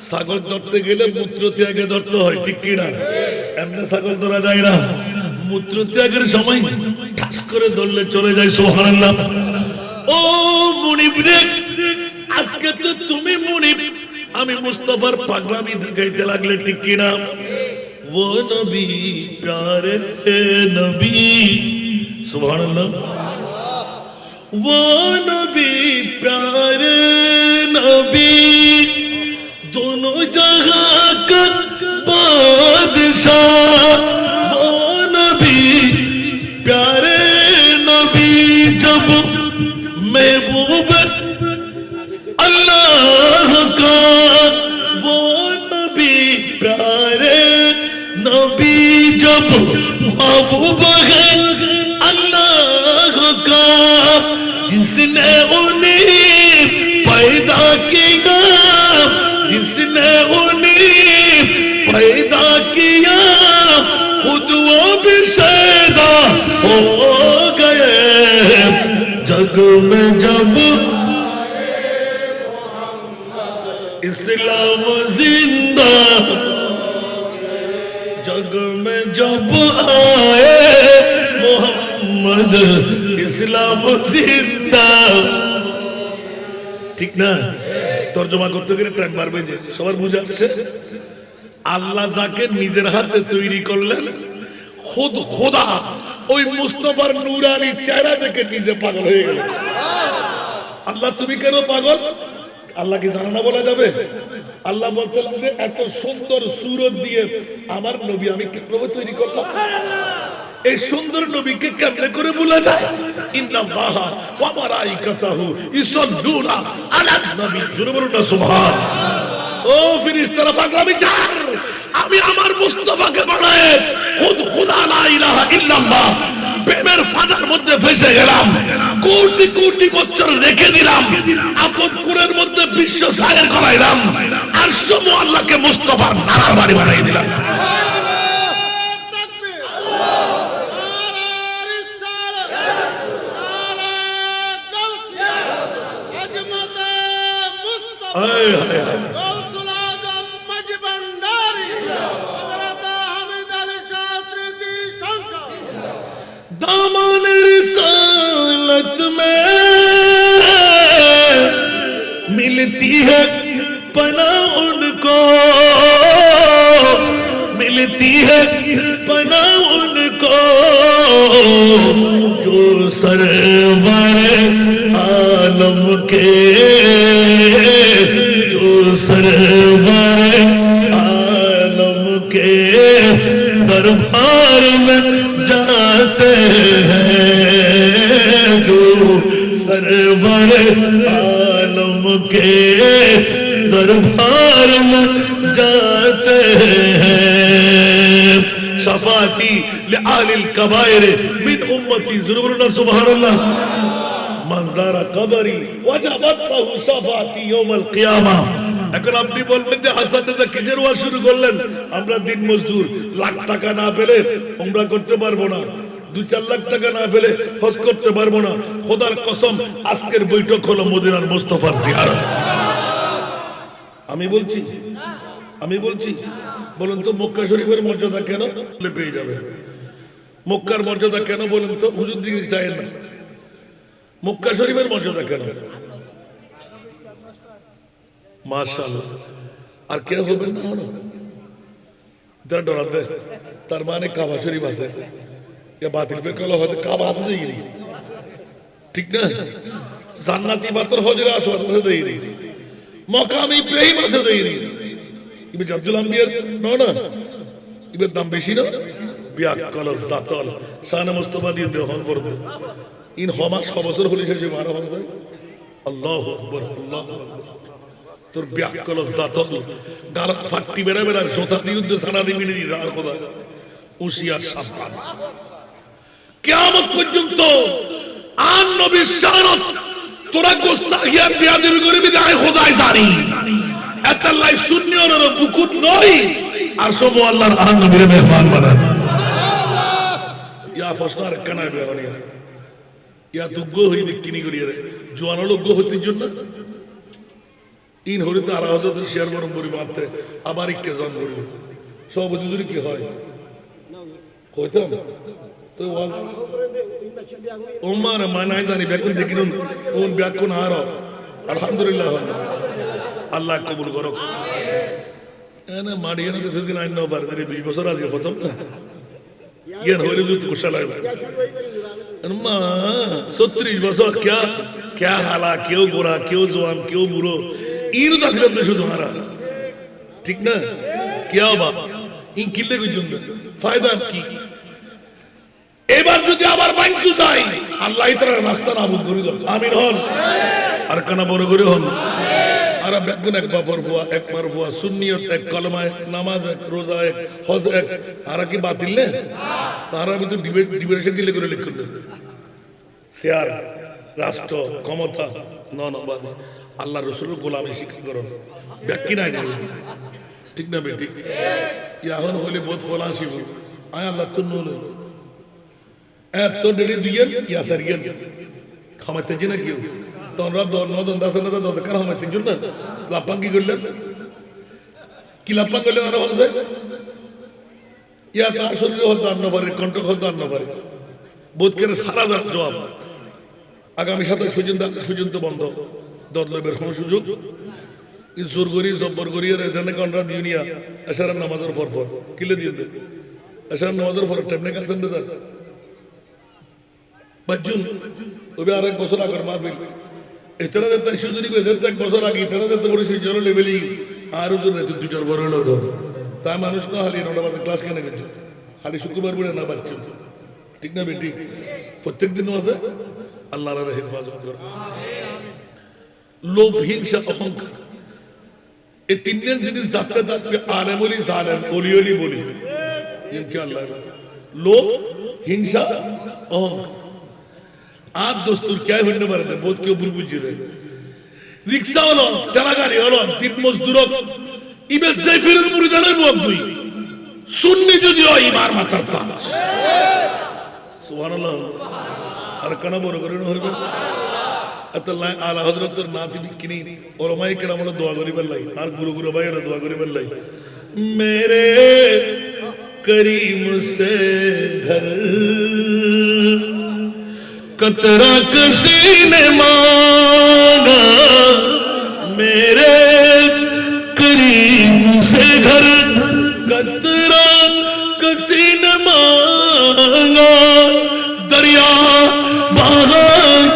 ছাগল ধরতে গেলে মূত্র ত্যাগে ধরতে হয় ঠিক কি না এমনি ছাগল ধরা যায় না মূত্র ত্যাগের সময় ঠাস করে ধরলে চলে যায় সুবহানাল্লাহ ও মুনিব রে আজকে তো তুমি মুনিব আমি মুস্তাফার পাগলামি দেখাইতে লাগলে ঠিক কি না वो नबी प्यारे नबी सुभानअल्लाह वो नबी प्यारे नबी दोनों जहां का बादशाह वो नबी प्यारे नबी जब महबूब अल्लाह का वो नबी प्यारे नबी जब महबूब है अल्लाह का जिसने उन्हें पैदा किया जिसने उन्हें पैदा किया खुद वो भी शैदा हो गए जग में जब इस्लाम जिंदा जग में जब आए मोहम्मद इस्लाम जिंदा ठीक ना তরজমা করতে গেলে টাইম মারবে যে সবার বুঝে আসছে আল্লাহ যাকে নিজের হাতে তৈরি করলেন খুদ খোদা ওই মুস্তাফার নূরানি চেহারা দেখে নিজে পাগল হয়ে গেল আল্লাহ তুমি কেন পাগল আল্লাহ কি জানা না বলা যাবে আল্লাহ বলতে লাগলে এত সুন্দর সূরত দিয়ে আমার নবী আমি কিভাবে তৈরি করলাম এই সুন্দর নবীকে কেমনে করে বলা যায় ইন্নাল্লাহা ওয়া মালাইকাতাহু ইসাল্লুনা আলান নবী জোরে বলুন না সুবহান ও ফেরেশতারা পাগলামি চার আমি আমার মুস্তাফাকে বানায় খুদ খুদা লা ইলাহা ইল্লাল্লাহ প্রেমে কোরআনের ফাঁদের মধ্যে ফেসে গেলাম, কোটি কোটি বছর রেখে দিলাম, আপন কোরআনের মধ্যে বিশ্ব সায়ের করাইলাম, আর সমু আল্লাহকে মুস্তাফার নারার বাড়ি বানাই দিলাম। दामन रिसालत में मिलती है पना उनको, मिलती है पना उनको, जो सरवर आलम के, जो सरवर आलम के दरबार में जाते हैं, जो सरवर आलम के दरबार में जाते हैं। शफाती लिआलिल कबायर मिन उम्मती, ज़रूर सुभान अल्लाह। मंज़ारा कबरी वजबत लहु शफाती यौमल कियामा। এখন আপনি বলবেন যে হাসান দাদা কিসের ওয়াজ শুরু করলেন? আমরা দিন মজদুর, লাখ টাকা না পেলে উমরা করতে পারবো না, 2-4 লাখ টাকা না পেলে হজ করতে পারবো না। খোদার কসম, আজকের বৈঠক হলো মদিনার মুস্তাফার জিয়ারত। আমি বলছি বলুন তো মক্কা শরীফের মর্যাদা কেন পেয়ে যাবে? মক্কার মর্যাদা কেন বলুন তো? হুজুর দিকে চায় না। মক্কা শরীফের মর্যাদা কেন? মাশাআল্লাহ। আর কে হবেন না হলো যারা ডরাতে, তার মানে কাবা শরীফ আছে, বাতিল ফেরকালো হয়তো কাবা আছে দেয়নি, ঠিক না? জান্নাতি পাথর হজরে আসওয়াদ আছে দেয়নি, মাকাম ইব্রাহিম আছে দেয়নি, ইবে আব্দুল আম্বিয়ার না ইবের দাম বেশি না? বিয়াক্কাল জাতল শান মুস্তাফা দিয়ে দেহন করতে ইন হমাস 6 বছর হলি শেষে মারা হচ্ছে। আল্লাহু আকবার, আল্লাহু আকবার। তোর বিয়াক্কাল জাতল গার ফাটি বেরা বেরা জোতা দিয়ে সারা দিবি নি আর খোদা উশিয়ার সাবধান। কিয়ামত পর্যন্ত আন নবীর শানত তোরা গোস্তাখিয়া বিয়াদবি করবি, আয় খোদাই জানি এতাল্লাই সুন্নিয়র বুকুত নই, আর সব আল্লাহর আন নবীর মেহমান বানায়। ইয়া ফসনার কানায় বেরানিয়া ইয়া দুগ্গ হই দিকিনি করিয়া রে জোয়ান লোক হতির জন্য ইন হরিতে আর হজরত শেয়ার বরম বরি মাত্রে আবার ইকে জন করবে সব যদি কি হয় কইতাম তো ওয়াজ ওমার মানাই জানি বেকুন দেখিনুন ওন বেকুন আর আলহামদুলিল্লাহ আল্লাহ কবুল করুক। এনে মাড়িয়ানা তো দিন আইন না পারে 20 বছর আগে খতম না ইয়ান হইলে যদি কুশালা মা 36 বছর क्या क्या হালা, কেউ গোরা, কেউ জওয়ান, কেউ বুড়ো, ইনু তো ছিল শুধু হারা, ঠিক না? क्या বাবা ইন কিলে কই জন্য ফায়দা কি? এবার যদি আবার বাইকু যাই আল্লাহ তাআলা রাস্তা নাবুদ করে দাও, আমিন হন। আর কানা বড় করে হন। আর বেগুন এক বাফর ফুয়া, এক মারফুয়া, সুন্নিয়ত এক, কলমা এক, নামাজ এক, রোজা এক, হজ এক, আর কি বাতিল নে? তারা কিন্তু ডিবেশন দিলে করে লিখুন শেয়ার রাষ্ট্র ক্ষমতা নবাজ আল্লাহ রসুলের গোলামি শিক্ষা করুন ব্যাখ্যা নাই যাবে, ঠিক না বেটি? এখন হলে বোধ ফলা আসিব আয় আল্লাহ তো নল এত ডেলি দুইয়েন ইয়া সারিয়েন খামাইতে যে না কেউ তোমরা 9-10 না দরকার খামাইতে জন্য লাপাং কি করলেন? কি লাপাং করলেন? আরো ভালো ইয়া তার শরীরে হতো আন্ন পারে, কণ্ঠ হতো আন্ন পারে, বোধ করে সারা জবাব আগামী 27 পর্যন্ত বন্ধ দদলবের কোন সুযোগ জোর করি জব্বর করি এখানে কন্ট্রা দিউনিয়া এসার নামাজের ফরফর কিলে দিয়ে দে এসার নামাজের ফর টেপনে কাছেন দে বাজুন ওবে আরেক বছর আগের মাহফিল এতরা যেতে সুজুরি কই যেতে 1 বছর আগে এতরা যেতে বড় সুজুর লেভেলি আর ওদের রাতে 2টার পর হলো তো তাই মানুষ না হালি 9টা বাজে ক্লাস কেন গেছে খালি শুক্রবার পরে না বাচ্চা, ঠিক না বেটি? প্রত্যেক দিনও আছে। আল্লাহর হেফাজত করো। লোভ, হিংসা, অহংকার, এই তিনজন জিনিস যাতে থাকবে আলেম ওলি জালেম, ওলি ওলি বলি ইনকে আল্লাহ লোভ, হিংসা, অহংকার। আর দোস্তুর কে হইতে পারে না, বহুত কেউ ভুল বুঝিয়ে দেয়। রিক্সা হলো, টেলাগাড়ি হলো, দিন মজদুর হোক, ইবে জেফিরের মুরিদানের মুখ দুই সুন্নি যদি হয় ইমার মাথার তাস। সুবহানাল্লাহ। আর কানা বড় করে হইবে আল্লাহ আলা হযরতের নাতি বিকিনি ওলামায়ে কেরাম হলো দোয়া করিবার লাই, আর গুরু গুরু ভাইরা দোয়া করিবার লাই। মেরে করিম সে ঘর कतरा किसी ने मांगा, मेरे करीम से घर कतरा किसी ने मांगा, दरिया बहा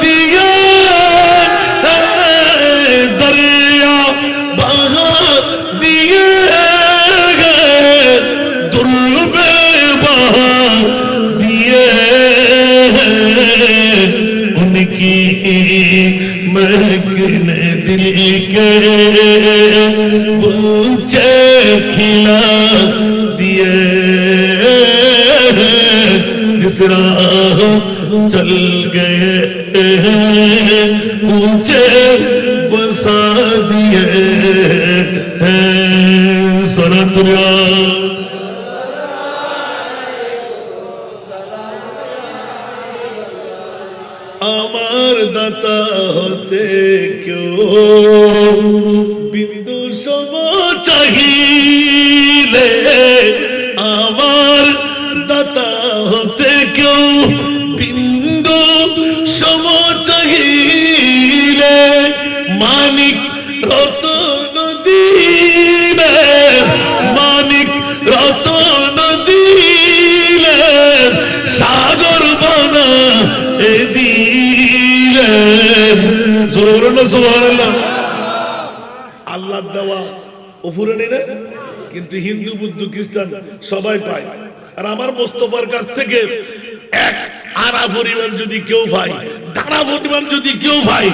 दिया दरिया बहा दिए दुर्बे बहा दिए उनकी महकने दिल के ऊंचे खिला दिए, जिस राह चल गए ऊंचे बसा दिए सनतुल्ला। আমার দাতা হতে কেউ বিন্দু সম চাহিলে, আমার দাতা হতে কেউ বিন্দু সম চাহিলে, মানিক রতন দিলে মানিক রতন দিলে, সাগর বানা এ দিলে। সুবহানাল্লাহ। আল্লাহ দেওয়া ওফুরে নেই না, কিন্তু হিন্দু বুদ্ধ খ্রিস্টান সবাই পায়। আর আমার মোস্তফার কাছ থেকে এক আনা পরিমাণ যদি কেউ পায়, দানা পরিমাণ যদি কেউ পায়,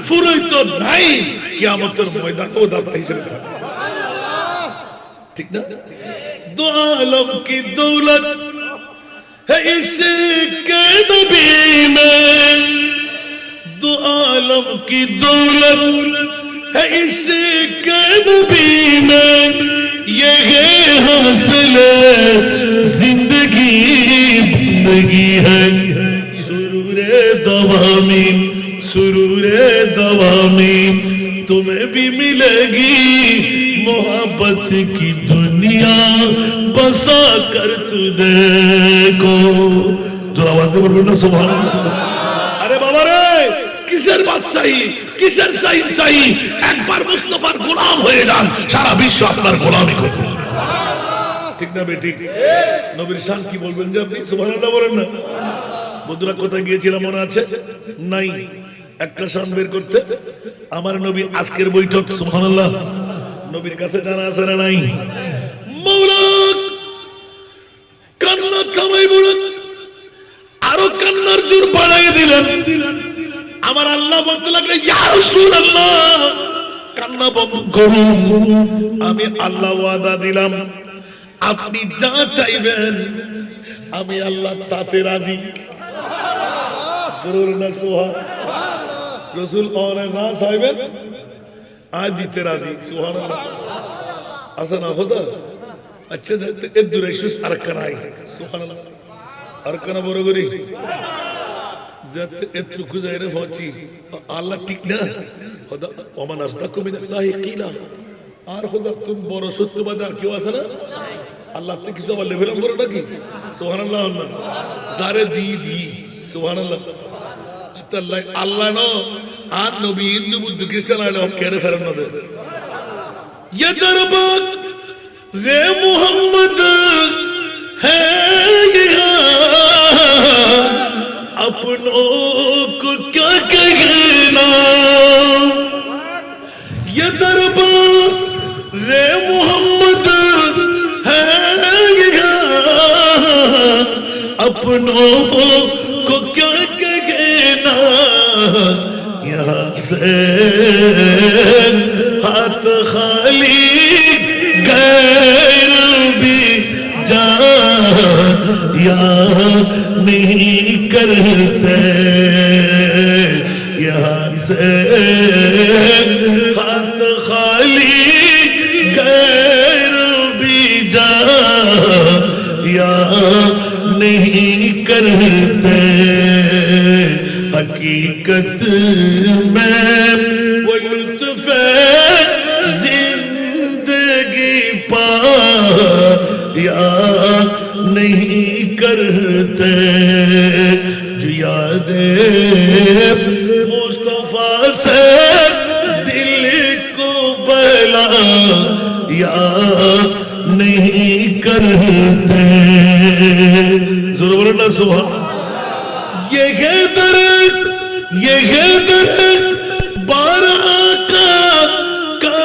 ফুরই তো নাই, কিয়ামতের ময়দানে ও দাতা হিসেবে থাকে। ঠিক না? দো আলম কি দৌলত है इश्क़ नबी में, दो आलम की दौलत है इश्क़ नबी में, ये है हासिल जिंदगी जिंदगी है सुरूरे दवामी सुरूरे दवामी, तुम्हें भी मिलेगी मोहब्बत की दुनिया बसा कर तू देखो। जो आवाज दे बोलবেন না সুবহানাল্লাহ। আরে বাবা রে, কিসের বাদশাহী, কিসের শাহী, একবার মুস্তাফার গোলাম হয়ে যান, সারা বিশ্ব আপনার গোলামি করবে। ঠিক না বেটি? নবীর শান কি বলবেন যে আপনি সুবহানাল্লাহ বলেন না? বন্ধুরা কোথায় গিয়েছিলাম মনে আছে? নাই একটা শান বের করতে। আমার নবী আজকের বৈঠক সুবহানাল্লাহ। নবীর কাছে জানা আছে না নাই? মৌলা কান্না থামাই বলেন, আরো কান্নার জোর বাড়াই দিলেন। আমার আল্লাহ বলতে লাগলেন, ইয়া রাসূলুল্লাহ কান্না বন্ধ করুন, আমি আল্লাহ ওয়াদা দিলাম আপনি যা চাইবেন আমি আল্লাহ তাতে রাজি। জরুর না সোহা রাসূল ওরে যা চাইবেন আজ দিতে রাজি। সুবহানাল্লাহ। আসনা খোদা আচ্ছা যাতে এর দূরে সুস আর কানাই। সুবহানাল্লাহ। আর কানা বড় করি যাতে এত খুঁজাইরে পৌঁছি আল্লাহ ঠিক না খোদা ওমান আসদাকু মিনাল্লাহি কিলা। আর খোদা তুমি বড় সত্যবাদী আর কেউ আছে না? আল্লাহ তো কিছু আবার লেভেল করে নাকি? সুবহানাল্লাহ। যারে দি সুবহানাল্লাহ। আল্লাহ ন আর নবী হিন্দু বুদ্ধ খ্রিস্টান আইলে কেড়ে ফেরেন না। ये दरबार रे मोहम्मद है यहाँ, अपनों को क्या कहना। ये दरबार रे मोहम्मद है यहाँ, अपनों को क्या कहना। यहाँ से हाथ खाली गैर भी जा यहाँ नहीं करते यहाँ से हाथ खाली गैर भी जा यहाँ नहीं करते हकीकत में वो लुत्फ़ जिंदगी पा या नहीं करते जो यादें मुस्तफा से दिल को बला या नहीं करते ज़रूर बोलो ना सुभान ये है दर्द बारा का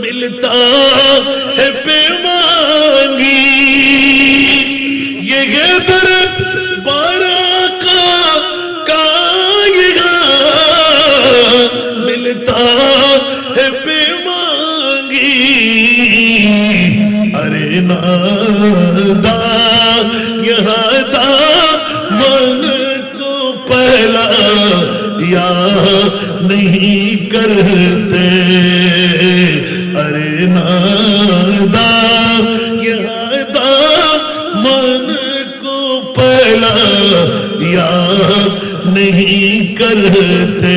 मिलता है बेमांगी ये है दर्द बारा का मिलता है बेमांगी अरे नादा यहाँ दा मन को पहला या नहीं करते अरे नादा यहाँ दा मन को पहला या नहीं करते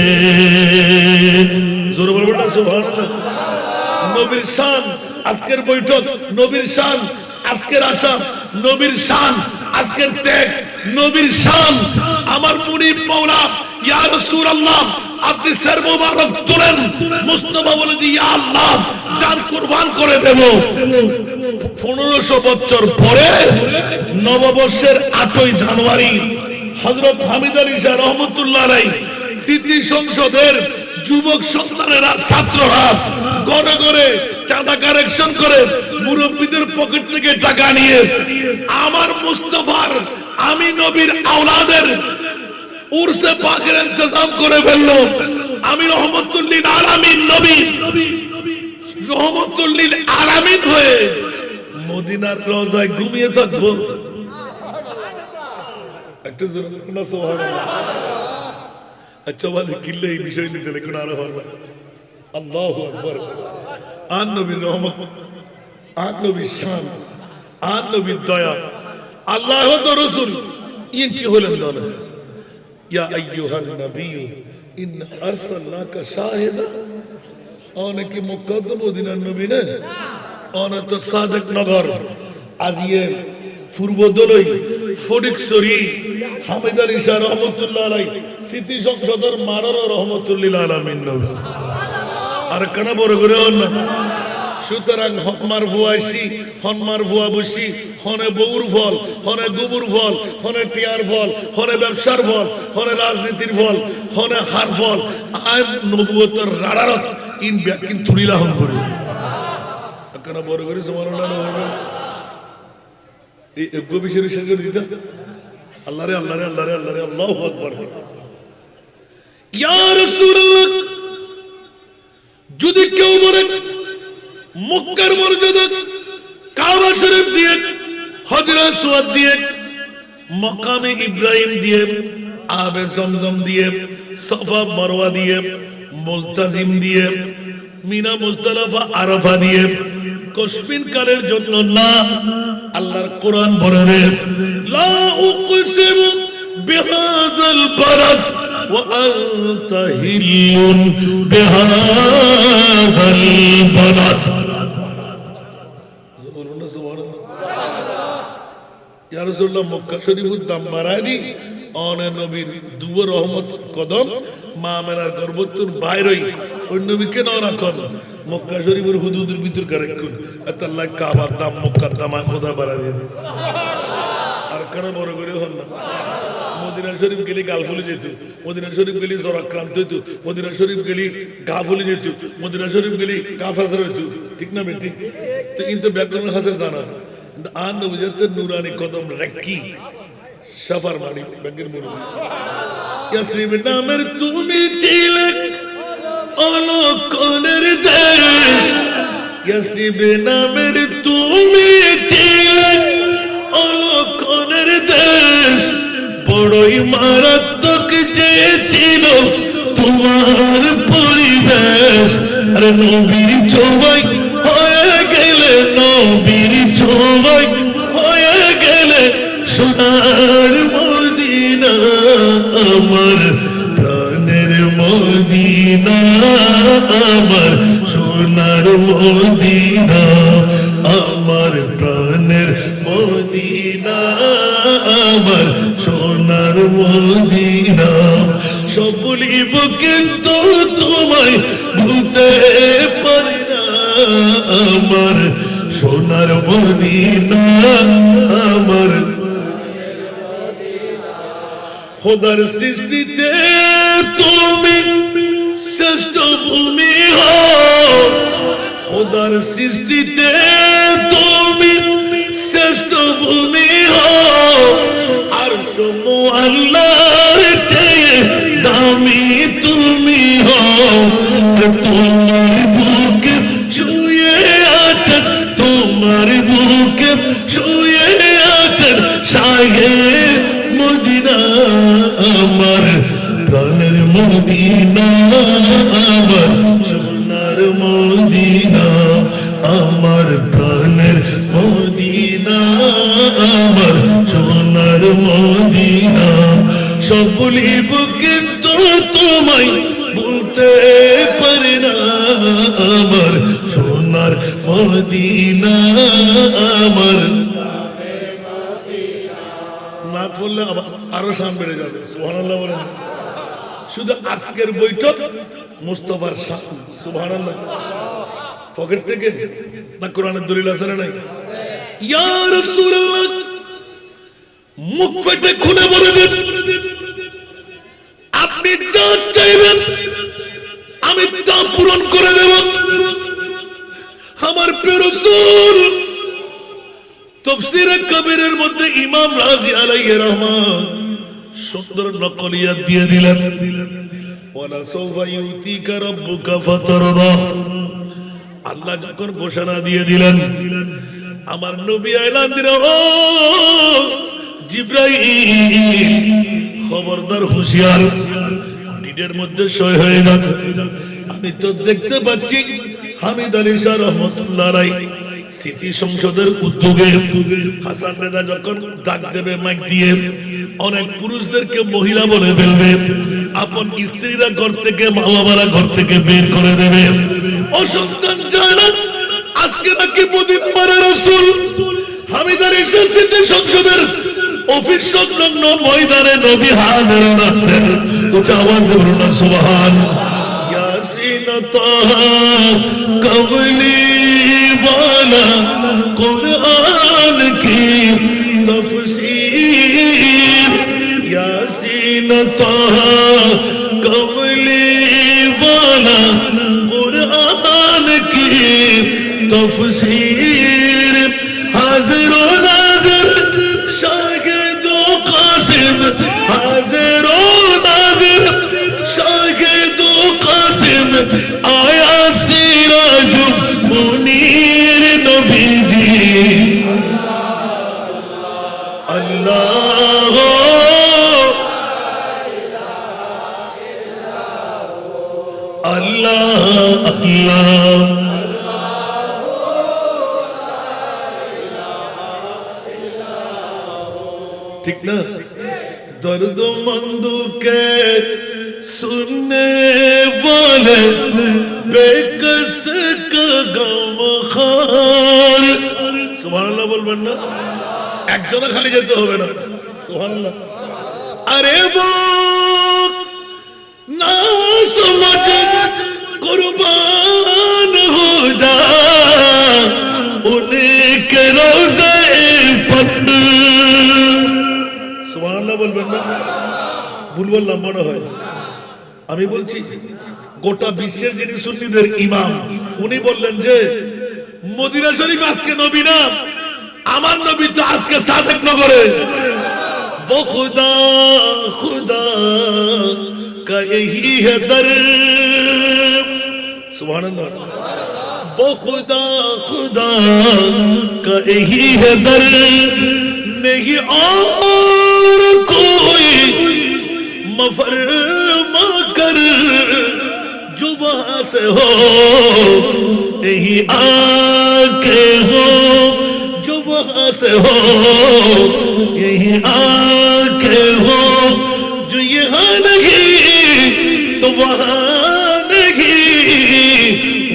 जोर बोल बेटा सुभान अल्लाह নবীর শান আজকের বৈঠক নবীর শান আজকের আশা নবীর শান আজকের ত্যাগ নবীর শান আমার মুনিব মাওলা ইয়া রাসূলুল্লাহ আপনি সর মোবারক তুলেন মুস্তাফা বলে দি ইয়া আল্লাহ জান কুরবান করে দেব 1500 বছর পরে নববর্ষের 8ই জানুয়ারি হযরত হামিদ আলী শাহ রহমাতুল্লাহ আলাইহি স্মৃতি সংসদের যুবক সন্তানেরা ছাত্ররা ঘরে ঘরে চাঁদা কালেকশন করে মুরব্বীদের পকেট থেকে টাকা নিয়ে আমার মুস্তাফার আমি নবীর আওলাদের উরসে পাকের ইন্তজাম করে ফেললো আমি রহমতুল লিল আলামিন নবী রহমতুল লিল আলামিন হয়ে মদিনার রওজায় ঘুমিয়ে থাকবো একটু জোরে না সুবহানাল্লাহ अच्छा बात किल्ले ही विषय नहीं थे लेकिन आरा फरमा अल्लाहु अकबर आन नबी रहमत आन नबी शान आन नबी दया अल्लाह तो रसूल ये की होलन दोनों या अय्युहन नबी इन्ना अरसलनाका शाहिदा आने की मुकद्दम उदिना नबी ने आने तो सादक नगर आज ये পূর্বদলই ফটিকছড়ি হামিদ আলী শাহ রহমাতুল্লাহ আলাইহি স্মৃতি সংসদের মারার রহমাতুল লিল আলামিন নবী আর কেন বড় করে না সুতরাং হকমার ফুয়াইছি হনমার ফুয়া বসি হনে বউর ফল হনে গোবর ফল হনে টিয়ার ফল হনে ব্যবসার ফল হনে রাজনীতির ফল হনে হার ফল আয় নবুয়তের রাড়ারত ইন ব্যাকিন তুলিলাহম করে কেন বড় করে সুবহানাল্লাহ নবী আল্লাহ রে আল্লাহ রে আল্লাহ রে আল্লাহ রে আল্লাহু আকবার ইয়া রাসূলুল্লাহ যদি কেউ বলে মক্কার মর্যাদা কাবা শরীফ দিয়ে হজর আসওয়াদ দিয়ে মাকামে ইব্রাহিম দিয়ে আবে জমজম দিয়ে সাফা মারওয়া দিয়ে মুলতাজিম দিয়ে মিনা মুজদালিফা আরাফা দিয়ে কসমিন কালের জন্য না আল্লাহর কোরআন বলে লা উকসিমু বিহাযাল বালাদ ওয়া আনতা হিল্লুন বিহাযাল বালাদ বলুন সুবহানাল্লাহ ইয়া রাসূলুল্লাহ মক্কা শরীফের দাম বাড়ায়নি অনে নবীর দুয়া রহমত কদম মা মেনার গর্ভতুন বাইরই ওই নবীকে না রাখুন মক্কা শরীফের হুদুদের ভিতর কারেকুন আল্লাহ কাবার দাম মক্কার দাম খোদা বাড়া দিয়ে আর কেন বড় করে হন না মদিনা শরীফ গেলে গাল ফুলে যেত মদিনা শরীফ গেলে জ্বর আক্রান্ত হইতো মদিনা শরীফ গেলে গা ফুলে যেত মদিনা শরীফ গেলে গা ফাঁসার হইতো ঠিক না বেটি তো কিন্তু ব্যাকরণ হাসে জানা আর নবীজাতের নুরানি কদম রাখি সফর মানি ব্যাংকের মুরব্বী ইয়াসরিব নামের তুমি ছিলে অলকনের দেশ ইয়াসরিব নামের তুমি ওই মারাত্মক যে ছিল তোমার পরিবেশ, আরে নবীর ছোঁয়ায় হয়ে গেলে, নবীর ছোঁয়ায় হয়ে গেলে সোনার মদিনা, আমার প্রাণের মদিনা, আমার সোনার মদিনা, আমার প্রাণের মদিনা, আমার সোনার মদিনা। সব বলিব কিন্তু তোমায় ভুলতে পারি না, আমার সোনার মদিনা, আমার খোদার সৃষ্টিতে তুমি শ্রেষ্ঠ ভূমি হও, খোদার সৃষ্টিতে তুমি শ্রেষ্ঠ ভূমি হও, আর সমু আল্লাহর চেয়ে দামি তুমি হও। তোমার বুকে ছুঁয়ে আছেন, তোমার বুকে ছুঁয়ে আছেন শাহে মদিনা, আমার প্রাণের মদিনা, আমার সোনার মদিনা, আমার প্রাণের মদিনা, আমার সোনার মদিনা। সব বলিব কিন্তু তোমায় বলতে পারি না, আমার সোনার মদিনা, আমার না পড়লে আরো সাম বেড়ে যাবে। সুবহানাল্লাহ বলেন। শুধু আজকের বৈঠক মুস্তাফার শান। সুবহানাল্লাহ। পকেট থেকে না কোরআনের দলিল আছে না নাই? ইয়া রাসূলুল্লাহ, মুখ ফেটে খুলে বলে দেন, আপনি যা চাইবেন আমি তা পূরণ করে দেব। আমার প্রিয় রাসূল তাফসীরে কবিরের মধ্যে ইমাম রাজি আলাইহির রহমান সুন্দর নকলিয়াত দিয়ে দিলেন, ওয়ালা সাওফা ইউতিকা রাব্বুকা ফাতারদা। আল্লাহ যখন ঘোষণা দিয়ে দিলেন, আমার নবী এলান দিলেন, ও জিবরাইল খবরদার, হুঁশিয়ার, ডিডের মধ্যে সই হয়ে যাক। আমি তো দেখতে পাচ্ছি হামিদ আলী শাহ রহমাতুল্লাহ আলাইহি সিটি সংসদের উদ্যোগে হাসান রেজা যখন ডাক দেবে মাইক দিয়ে, অনেক পুরুষদেরকে মহিলা বলে ফেলবে, আপন স্ত্রীরা ঘর থেকে, মা বাবারা ঘর থেকে বের করে দেবে। অসন্তান যায় না, আজকে নাকি মদিনার রাসূল হামিদ আলী শাহ সিটি সংসদের অফিস সংলগ্ন ময়দানে নবী হাজির আছেন। উচ্চ আওয়াজ বলুন না সুবহান। ইয়াসিন তাহা কবলি वाला कुरान की तफसीर, यासीन ताहा कमली वाला कुरान की तफसीर, हाजिर व नाज़िर शाहिद व कासिम, हाजिर व नाज़िर शाहिद व कासिम, आया सिराज मुनीर नबीजी। अल्लाह अल्लाह अल्लाह, ठीक ना? दर्द मंदू के सुनने वाले बेकस का गम खार। सुबहानाल्लाह বলবেন না, একজনে খালি যেতে হবে না। সুবহানাল্লাহ। अरे वो ना समझ कुर्बान हो जा उनके रोज़े पर। সুবহানাল্লাহ বলবেন না, ভুল বললাম মনে হয়। আমি বলছি গোটা বিশ্বের যিনি সুন্নিদের ইমাম, উনি বললেন যে মদিনা শরীফ আজকে নবী না, আমার নবী তো আজকে সাদেক নগরে। খুদা খুদা কা यही है दर। सुभानअल्लाह। खुदा खुदा का यही है दर, नहीं और कोई जुल्म फरमा कर जो वहां से हो यही आके हो जो वहां से हो यही आके हो जो यहाँ नहीं तो वहां नहीं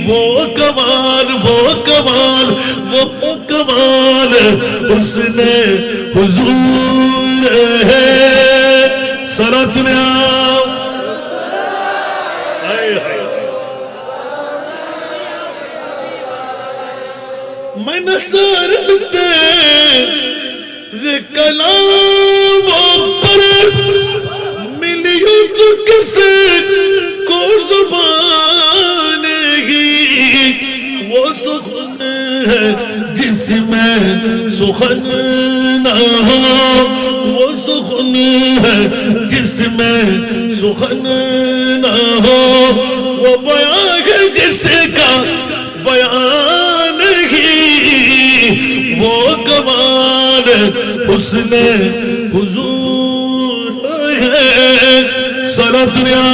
वो कमाल वो कमाल वो कमाल उसने हुजूर है सलात में आओ मैं नसर तेरे कलामों पर मिलियों तो किसे को जुबान ही वो सुखन है जिसमें सुखन न हो वो सुखन है जिसमें सुखन न हो वो बयान है जिसका बयान ही वो कमाल उसने हुजूर है सारा दुनिया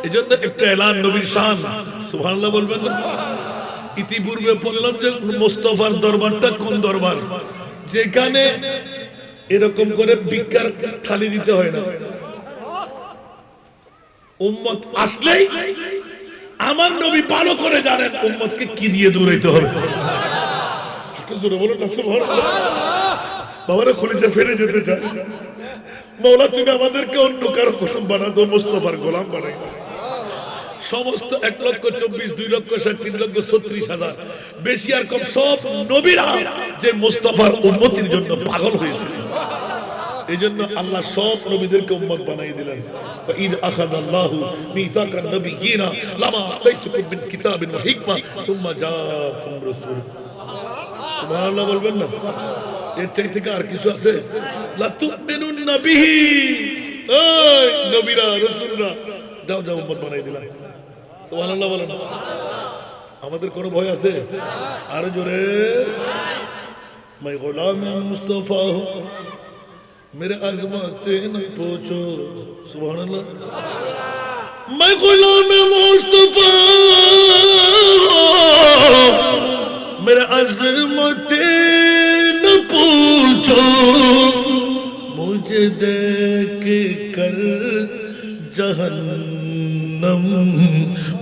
এজন্য একটা এলান নবীর শান সুবহানাল্লাহ বলবেন না ইতিপূর্বে বললাম যে মুস্তাফার দরবারটা কোন দরবার যেখানে এরকম করে ভিক্ষার থালি দিতে হয় না উম্মত আসলেই আমার নবী ভালো করে জানেন উম্মতকে কি দিয়ে দৌড়াইতে হবে একটু জোরে বলুন না সুবহানাল্লাহ বাবারে খলিজা ফেলে যেতে চায় মাওলা তুমি আমাদেরকে অন্য কারো গোলাম বানা দাও মুস্তাফার গোলাম বানাই সমস্ত 1,24,000 2,60,000 3,36,000 বেশি আর কম সব নবীরা যে মুস্তাফার উম্মতির জন্য পাগল হয়েছিল এইজন্য আল্লাহ সব নবীদেরকে উম্মত বানিয়ে দিলেন ইদ আখাযাল্লাহু মিসাকান নবিয়িনা লামা আতাইতুকুম মিন কিতাবিন ওয়া হিকমা সুম্মা জাআকুম রাসূল সুবহানাল্লাহ বলবেন না এর চাইতে আর কিছু আছে লা তুমিনুন্না বিহি এই নবীরা রাসূলরা যাও যাও উম্মত বানিয়ে দিলেন সুবহানাল্লাহ বলেন আমাদের কোনো ভয় আছে আরো জোরে मैं गुलाम मुस्तफा हूं मेरे अजमत न पूछो सुभान अल्लाह मैं गुलाम मुस्तफा मेरे अजमत न पूछो मुझे देख कर जहन्नम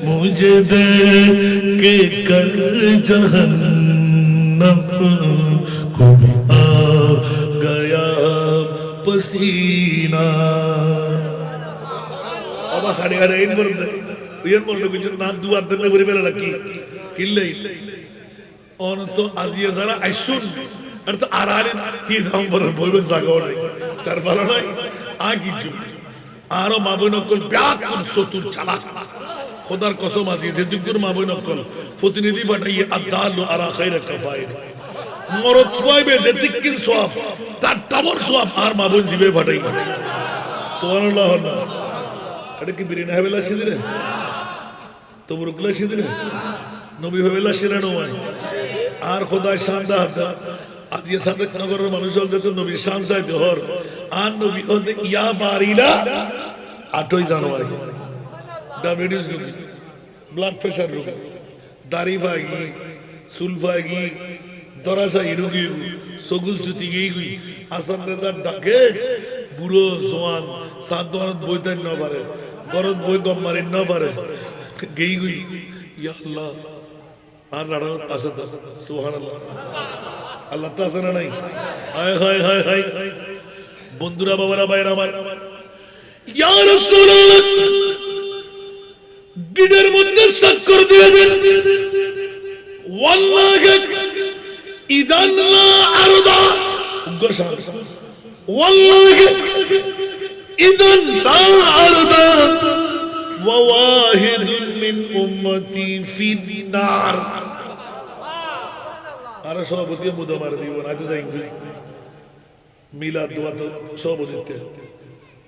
मुझे देख कर जहन्नम को भी आ गया पसीना अब खड़े खड़े इन बरदे इन बरदे कुछ ना दुआ दरने बुरी बेला लगी किल्ले और तो आजिया जरा ऐशुन और तो आराले की धाम पर बोल जागो नहीं कर फलो नहीं आगी जो आरो माबुन कल ब्याक कुन सोतुर चला खुदार कसम आजिया जिंदगी माबुन कल फुतनिदी बटाइए अदाल आरा खैर कफाइल মরদ খুয়াইবে যে তিক্কিন সওয়াব তার ডাবল সওয়াব আর মাবুন জিবে ফাটাই সুবহানাল্লাহ এটা কি বিরিনা হেবেলা সিদিরে তবরুকলা সিদিরে নবী হেবেলা সিরানো হয় আর খোদার শান দা আজিয়া সাদেক নগরের মানুষ যত নবীর শান চাইতে হর আর নবী হতে ইয়া বারিলা 8 জানুয়ারি ডায়াবেটিস রোগী ব্লাড প্রেসার রোগী দাড়ি ভাগি চুল ভাগি দরাসা ইরুগি সগুজ জুতি গই হাসান রেজা ডাকে বুড়ো জওয়ান সাদওয়ানত বইতেন না পারে গরদ বই গম মারি না পারে গই ইয়া আল্লাহ আর রাড়াত আসাদ সুবহানাল্লাহ আল্লাহ তাআলা নাই হায় হায় হায় হায় বন্ধুরা বাবারা ভাইরা আমার ইয়া রাসূলুল্লাহ দিনের মধ্যে সাক্ষ্য দিয়ে দেন ওয়াল্লাহি إذن لا أرضى والله إذن لا أرضى وواحد من أمتي في النار أنا شو بدي أبدا مار ديو أنا تو زين ميلاد دوا تو شو بدي تي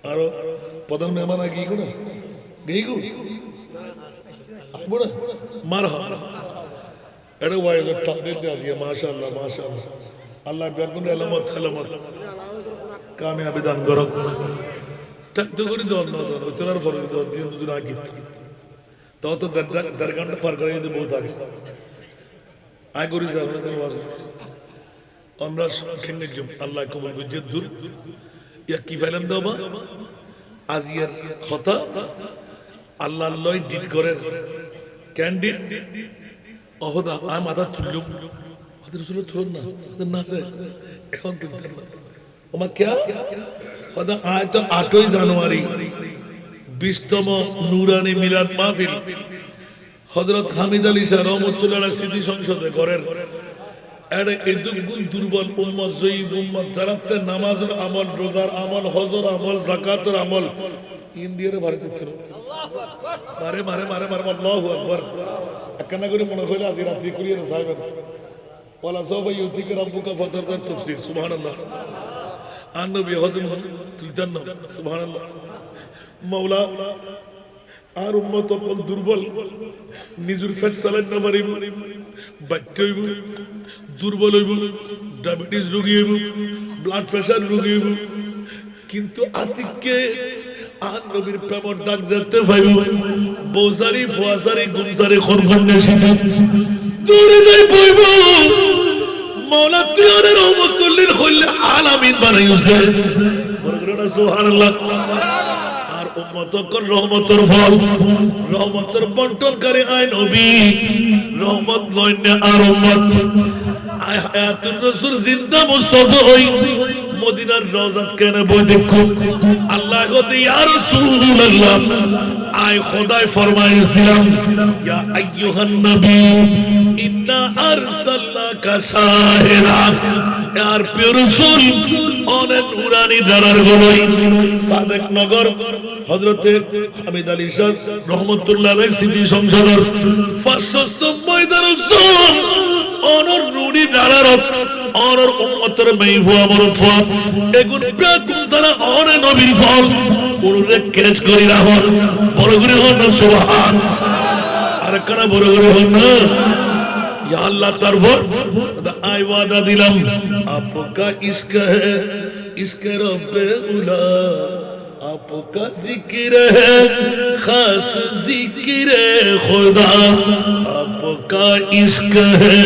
أرو بدن مهمان أجي كنا جيجو أبدا مرحبا এটা ওয়াইজের তাকদীর দিয়ে আছে মাশাআল্লাহ মাশাআল্লাহ আল্লাহ বেগুন আলামত আলামত কামিয়াবি দান করুক তাকদু করি দন না দন ওতরার ফরজ দন দিন দুন আগিত তো দরগানটা ফার করে দিতে বহুত আগে আই করি স্যার আমরা খেলে জম আল্লাহ কবুল করছে দূর ইয়া কি ফেলেন দাও বা আজিয়ার কথা আল্লাহ লয় ডিট করে ক্যান্ডিড অহদা আই মাথা তুললুম ওদের আসলে তুলন না ওদের নাচে এখন তুলতেন না ওমা ক্যা ওদা আয় তো 8ই জানুয়ারি 20তম নূরানি মিলাদ মাহফিল হযরত হামিদ আলী শাহ রহমাতুল্লাহ আলাইহি স্মৃতি সংসদে করেন এর এদুগুন দুর্বল উম্মত জয়ীব উম্মত যারাতে নামাজের আমল রোজার আমল হজের আমল যাকাতের আমল ইন্ডিয়ারে ভারতে ছিল আল্লাহু আকবার মারে মারে মারে মারে আল্লাহু আকবার একনা করে মনে হইলো আজ রাত্রি করিয়ে সাহেব ওয়ালা সাওফা ইউতিকা রাব্বুকা ফাতারদার তাফসীর সুবহানাল্লাহ আন নবী হযরত তুলতান সুবহানাল্লাহ মাওলা আর উম্মত অপল দুর্বল নিজুর ফেট চালাইতে না পারিব বাচ্চা হইব দুর্বল হইব ডায়াবেটিস রোগী হইব ব্লাড প্রেসার রোগী হইব কিন্তু আতিককে আর নবীর প্রেমর ডাক যেতে পাইব বৌসারি ফুয়াসারি গুমসারি খরখন্ডে শীতে দূরে যাই পাইব মাওলা তুয়ারে রহমতুল্লিল খল্লে আলামিন বানাইস দে সুবহানাল্লাহ উম্মতকর রহমতের ফল রহমতের বন্টনকারী আয় নবী রহমত লয় না আর উম্মত আয় হায়াতুর রাসূল জিন্দা মুস্তাফা হই মদিনার রওজাত কেন বই দেখো আল্লাহ গতে ইয়া রাসূলুল্লাহ আয় খোদায় ফরমাইশ দিলাম ইয়া আইয়ুহান নবী ইন্না আরসালনাকা শাহিরান আর প্রিয় রাসূল অনেক নুরানি দারার গলই সাদেক নগর হযরতে হামিদ আলী শাহ রহমাতুল্লাহ আলাইহি স্মৃতি সংসদের 500 ময়দান রাসূল অনর নুরি দারার অনর উম্মতের মেইফু আমর ফল এগুন বেকুন সারা অনে নবীর ফল পুরো কেচ করি রাখো বড় করে হন সুবহান আর কারা বড় করে হন না या अल्लाह तरफर आय वादा दिलम आपका इश्क है इश्क रब्बे उला आपका जिक्र है खास जिक्र खुदा आपका इश्क है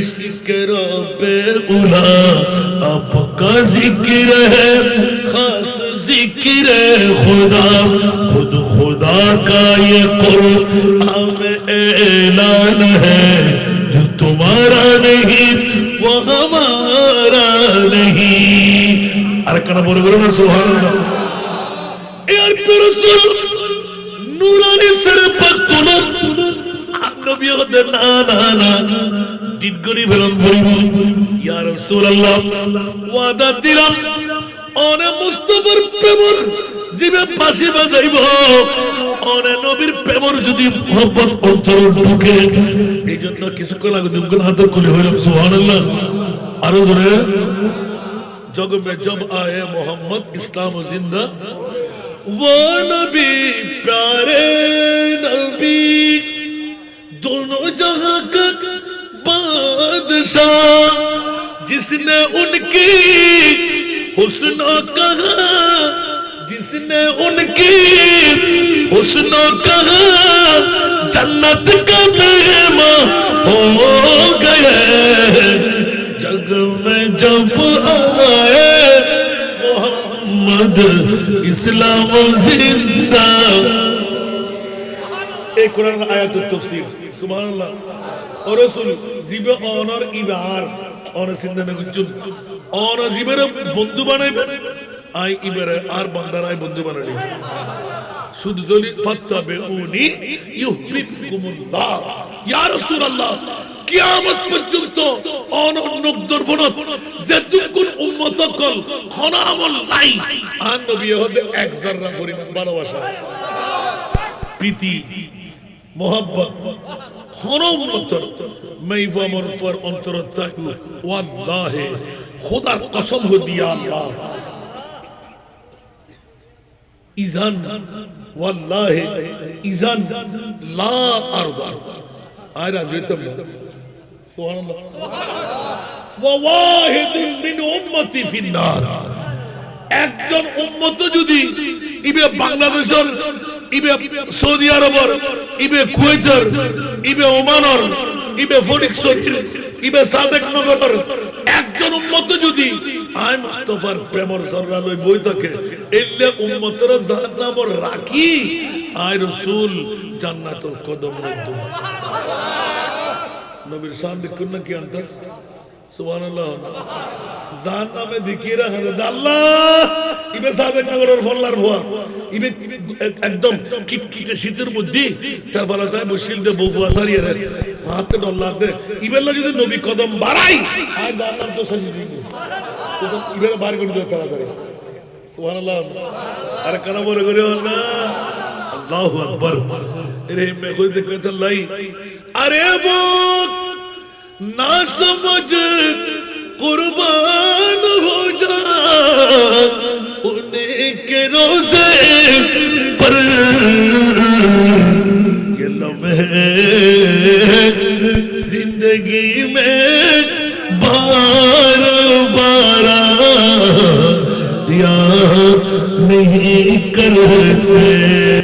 इश्क रब्बे उला आपका जिक्र है खास जिक्र खुदा खुद खुदा का ये कुरान में ऐलान है जो तुम्हारा नहीं वो हमारा नहीं अरे कना बोलो बोलो ना सुभान अल्लाह यार रसूल नूरानी सर पर तुलो नबी होते ना ना ना दिन करी भरम भरिबो या रसूल अल्लाह वादा दिलाम ओने मुस्तफार प्रेमर जीवे फाঁসি বাজাইব ওরে নবীর প্রেমর যদি মোহব্বত অন্তর ঢুকে এইজন্য কিছুক্ষণ আগে দুগুণ হাত খুলে হইলাম সুবহানাল্লাহ আরো ধরে जग में जब आए मोहम्मद इस्लाम जिंदा वो नबी प्यारे नबी दोनों जहां का बादशाह जिसने उनकी हुस्न कहा जिसने उनकी हुस्न कहा जन्नत का मेहमान हो गए जग में जब आए मोहम्मद इस्लाम जिंदा एक कुरान आयातुत तफसीर सुबहानाल्लाह और रसूल जिबे অনর ইবার অন সিন্ধে গুজুন অন জিবের বন্ধু বানাইবে আই ইবারে আর বান্দারাই বন্ধু বানালি শুধু জলি ফাত্তাবিউনি ইউহিব্বুকুমুল্লাহ ইয়া রাসূলুল্লাহ কিয়ামত পর্যন্ত অনন্যক দর্পণত যেতুকুন উম্মত কল খনা আমল নাই আর নবী হতে এক জাররা পরিমাণ ভালোবাসা প্রীতি मोहब्बत खनो उम्मतर मैं वो अमर पर अंतरता हूँ वल्लाह खुदा कसम हो दिया अल्लाह इज़ान वल्लाह इज़ान ला अर्दा आयरा जेतम সুবহানাল্লাহ ওয়া ওয়াহিদুন মিন উম্মতি ফিন্নার একজন উম্মত যদি ইবে বাংলাদেশের ইবে সৌদি আরবের ইবে কুয়েতের ইবে ওমানের ইবে ফটিকছড়ির ইবে সাদেক নগরের একজন উম্মত যদি আয় মুস্তাফার প্রেমর সররা লই বই থাকে এলে উম্মতের জাহান্নামর রাখি আয় রাসূল জান্নাতুল কদম রইতো নবীর সামনে কোন কি আনতাস সুবহানাল্লাহ জাহান্নামে দিকিরা হাদা আল্লাহ ইবে সাদেক নগরের ফল্লার ভুয়া ইবে একদম কিটকিটে শীতের মধ্যে তার ফলাতে বসিল দে বহু আসারিয়া হাতে ডল্লা দে ইবেলা যদি নবী কদম বাড়াই আর জান্নাত তো সাজি দিবে তো ইবেলা বার করে দিও তাড়াতাড়ি সুবহানাল্লাহ আরে কানা বলে করে না আল্লাহু আকবার এরে মে খুদ দেখতে লাই আরে वो ना समझ कुर्बान हो जा उन्हीं के रोज़े पर ये लम्हे जिंदगी में बार बार याद नहीं करते